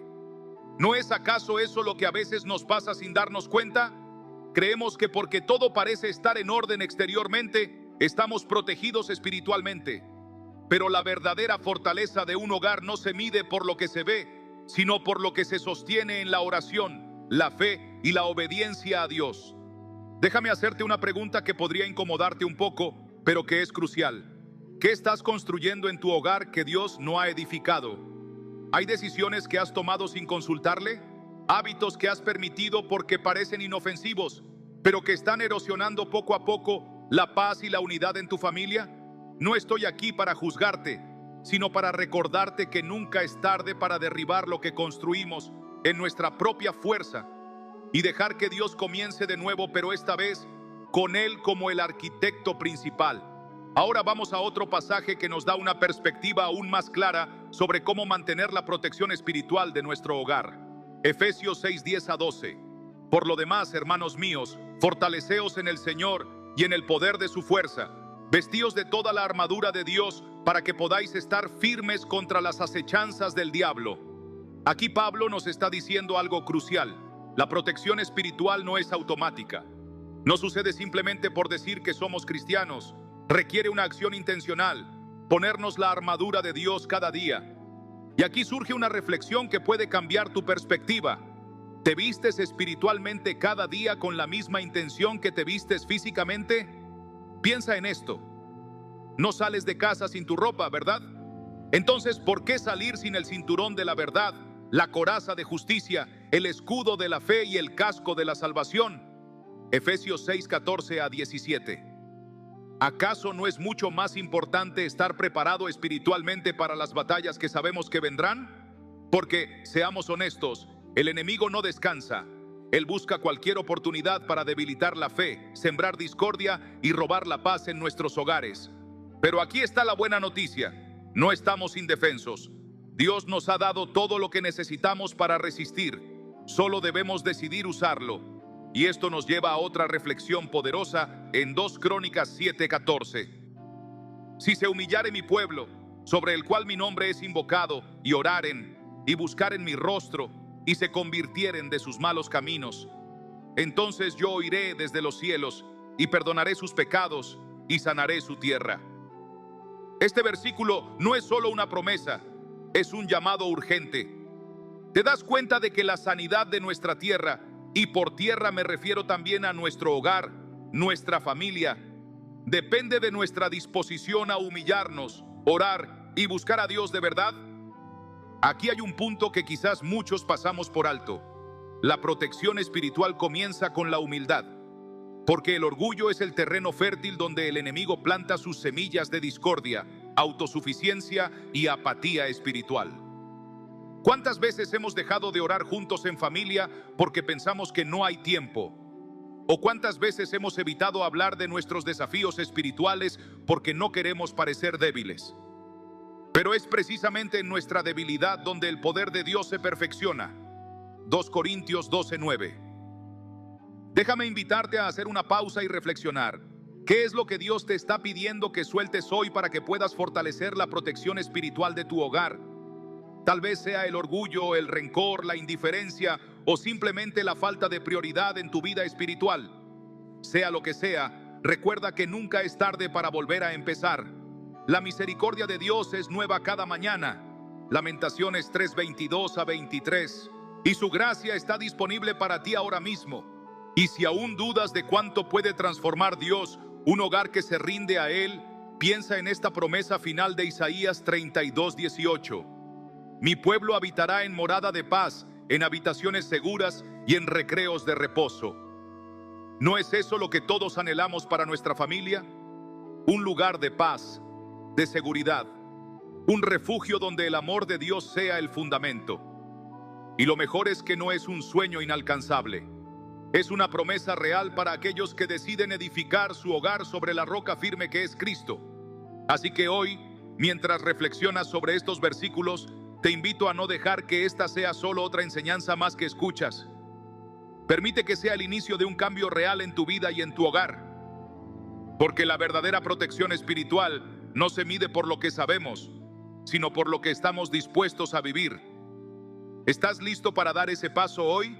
¿No es acaso eso lo que a veces nos pasa sin darnos cuenta? Creemos que porque todo parece estar en orden exteriormente, estamos protegidos espiritualmente. Pero la verdadera fortaleza de un hogar no se mide por lo que se ve, sino por lo que se sostiene en la oración, la fe y la obediencia a Dios. Déjame hacerte una pregunta que podría incomodarte un poco, pero que es crucial. ¿Qué estás construyendo en tu hogar que Dios no ha edificado? ¿Hay decisiones que has tomado sin consultarle? ¿Hábitos que has permitido porque parecen inofensivos, pero que están erosionando poco a poco la paz y la unidad en tu familia? No estoy aquí para juzgarte, sino para recordarte que nunca es tarde para derribar lo que construimos en nuestra propia fuerza y dejar que Dios comience de nuevo, pero esta vez con Él como el arquitecto principal. Ahora vamos a otro pasaje que nos da una perspectiva aún más clara sobre cómo mantener la protección espiritual de nuestro hogar. Efesios 6:10-12. Por lo demás, hermanos míos, fortaleceos en el Señor y en el poder de su fuerza. Vestíos de toda la armadura de Dios para que podáis estar firmes contra las acechanzas del diablo. Aquí Pablo nos está diciendo algo crucial. La protección espiritual no es automática. No sucede simplemente por decir que somos cristianos. Requiere una acción intencional, ponernos la armadura de Dios cada día. Y aquí surge una reflexión que puede cambiar tu perspectiva. ¿Te vistes espiritualmente cada día con la misma intención que te vistes físicamente? Piensa en esto. No sales de casa sin tu ropa, ¿verdad? Entonces, ¿por qué salir sin el cinturón de la verdad, la coraza de justicia, el escudo de la fe y el casco de la salvación? Efesios 6:14-17. ¿Acaso no es mucho más importante estar preparado espiritualmente para las batallas que sabemos que vendrán? Porque, seamos honestos, el enemigo no descansa. Él busca cualquier oportunidad para debilitar la fe, sembrar discordia y robar la paz en nuestros hogares. Pero aquí está la buena noticia. No estamos indefensos. Dios nos ha dado todo lo que necesitamos para resistir. Solo debemos decidir usarlo. Y esto nos lleva a otra reflexión poderosa en 2 Crónicas 7:14. Si se humillare mi pueblo, sobre el cual mi nombre es invocado, y oraren, y buscaren mi rostro, y se convirtieren de sus malos caminos, entonces yo oiré desde los cielos, y perdonaré sus pecados, y sanaré su tierra. Este versículo no es solo una promesa, es un llamado urgente. ¿Te das cuenta de que la sanidad de nuestra tierra, y por tierra me refiero también a nuestro hogar, nuestra familia, depende de nuestra disposición a humillarnos, orar y buscar a Dios de verdad? Aquí hay un punto que quizás muchos pasamos por alto. La protección espiritual comienza con la humildad, porque el orgullo es el terreno fértil donde el enemigo planta sus semillas de discordia, autosuficiencia y apatía espiritual. ¿Cuántas veces hemos dejado de orar juntos en familia porque pensamos que no hay tiempo? ¿O cuántas veces hemos evitado hablar de nuestros desafíos espirituales porque no queremos parecer débiles? Pero es precisamente en nuestra debilidad donde el poder de Dios se perfecciona. 2 Corintios 12:9. Déjame invitarte a hacer una pausa y reflexionar. ¿Qué es lo que Dios te está pidiendo que sueltes hoy para que puedas fortalecer la protección espiritual de tu hogar? Tal vez sea el orgullo, el rencor, la indiferencia o simplemente la falta de prioridad en tu vida espiritual. Sea lo que sea, recuerda que nunca es tarde para volver a empezar. La misericordia de Dios es nueva cada mañana. Lamentaciones 3:22-23. Y su gracia está disponible para ti ahora mismo. Y si aún dudas de cuánto puede transformar Dios un hogar que se rinde a Él, piensa en esta promesa final de Isaías 32:18. Mi pueblo habitará en morada de paz, en habitaciones seguras y en recreos de reposo. ¿No es eso lo que todos anhelamos para nuestra familia? Un lugar de paz, de seguridad, un refugio donde el amor de Dios sea el fundamento. Y lo mejor es que no es un sueño inalcanzable. Es una promesa real para aquellos que deciden edificar su hogar sobre la roca firme que es Cristo. Así que hoy, mientras reflexionas sobre estos versículos, te invito a no dejar que esta sea solo otra enseñanza más que escuchas. Permite que sea el inicio de un cambio real en tu vida y en tu hogar. Porque la verdadera protección espiritual no se mide por lo que sabemos, sino por lo que estamos dispuestos a vivir. ¿Estás listo para dar ese paso hoy?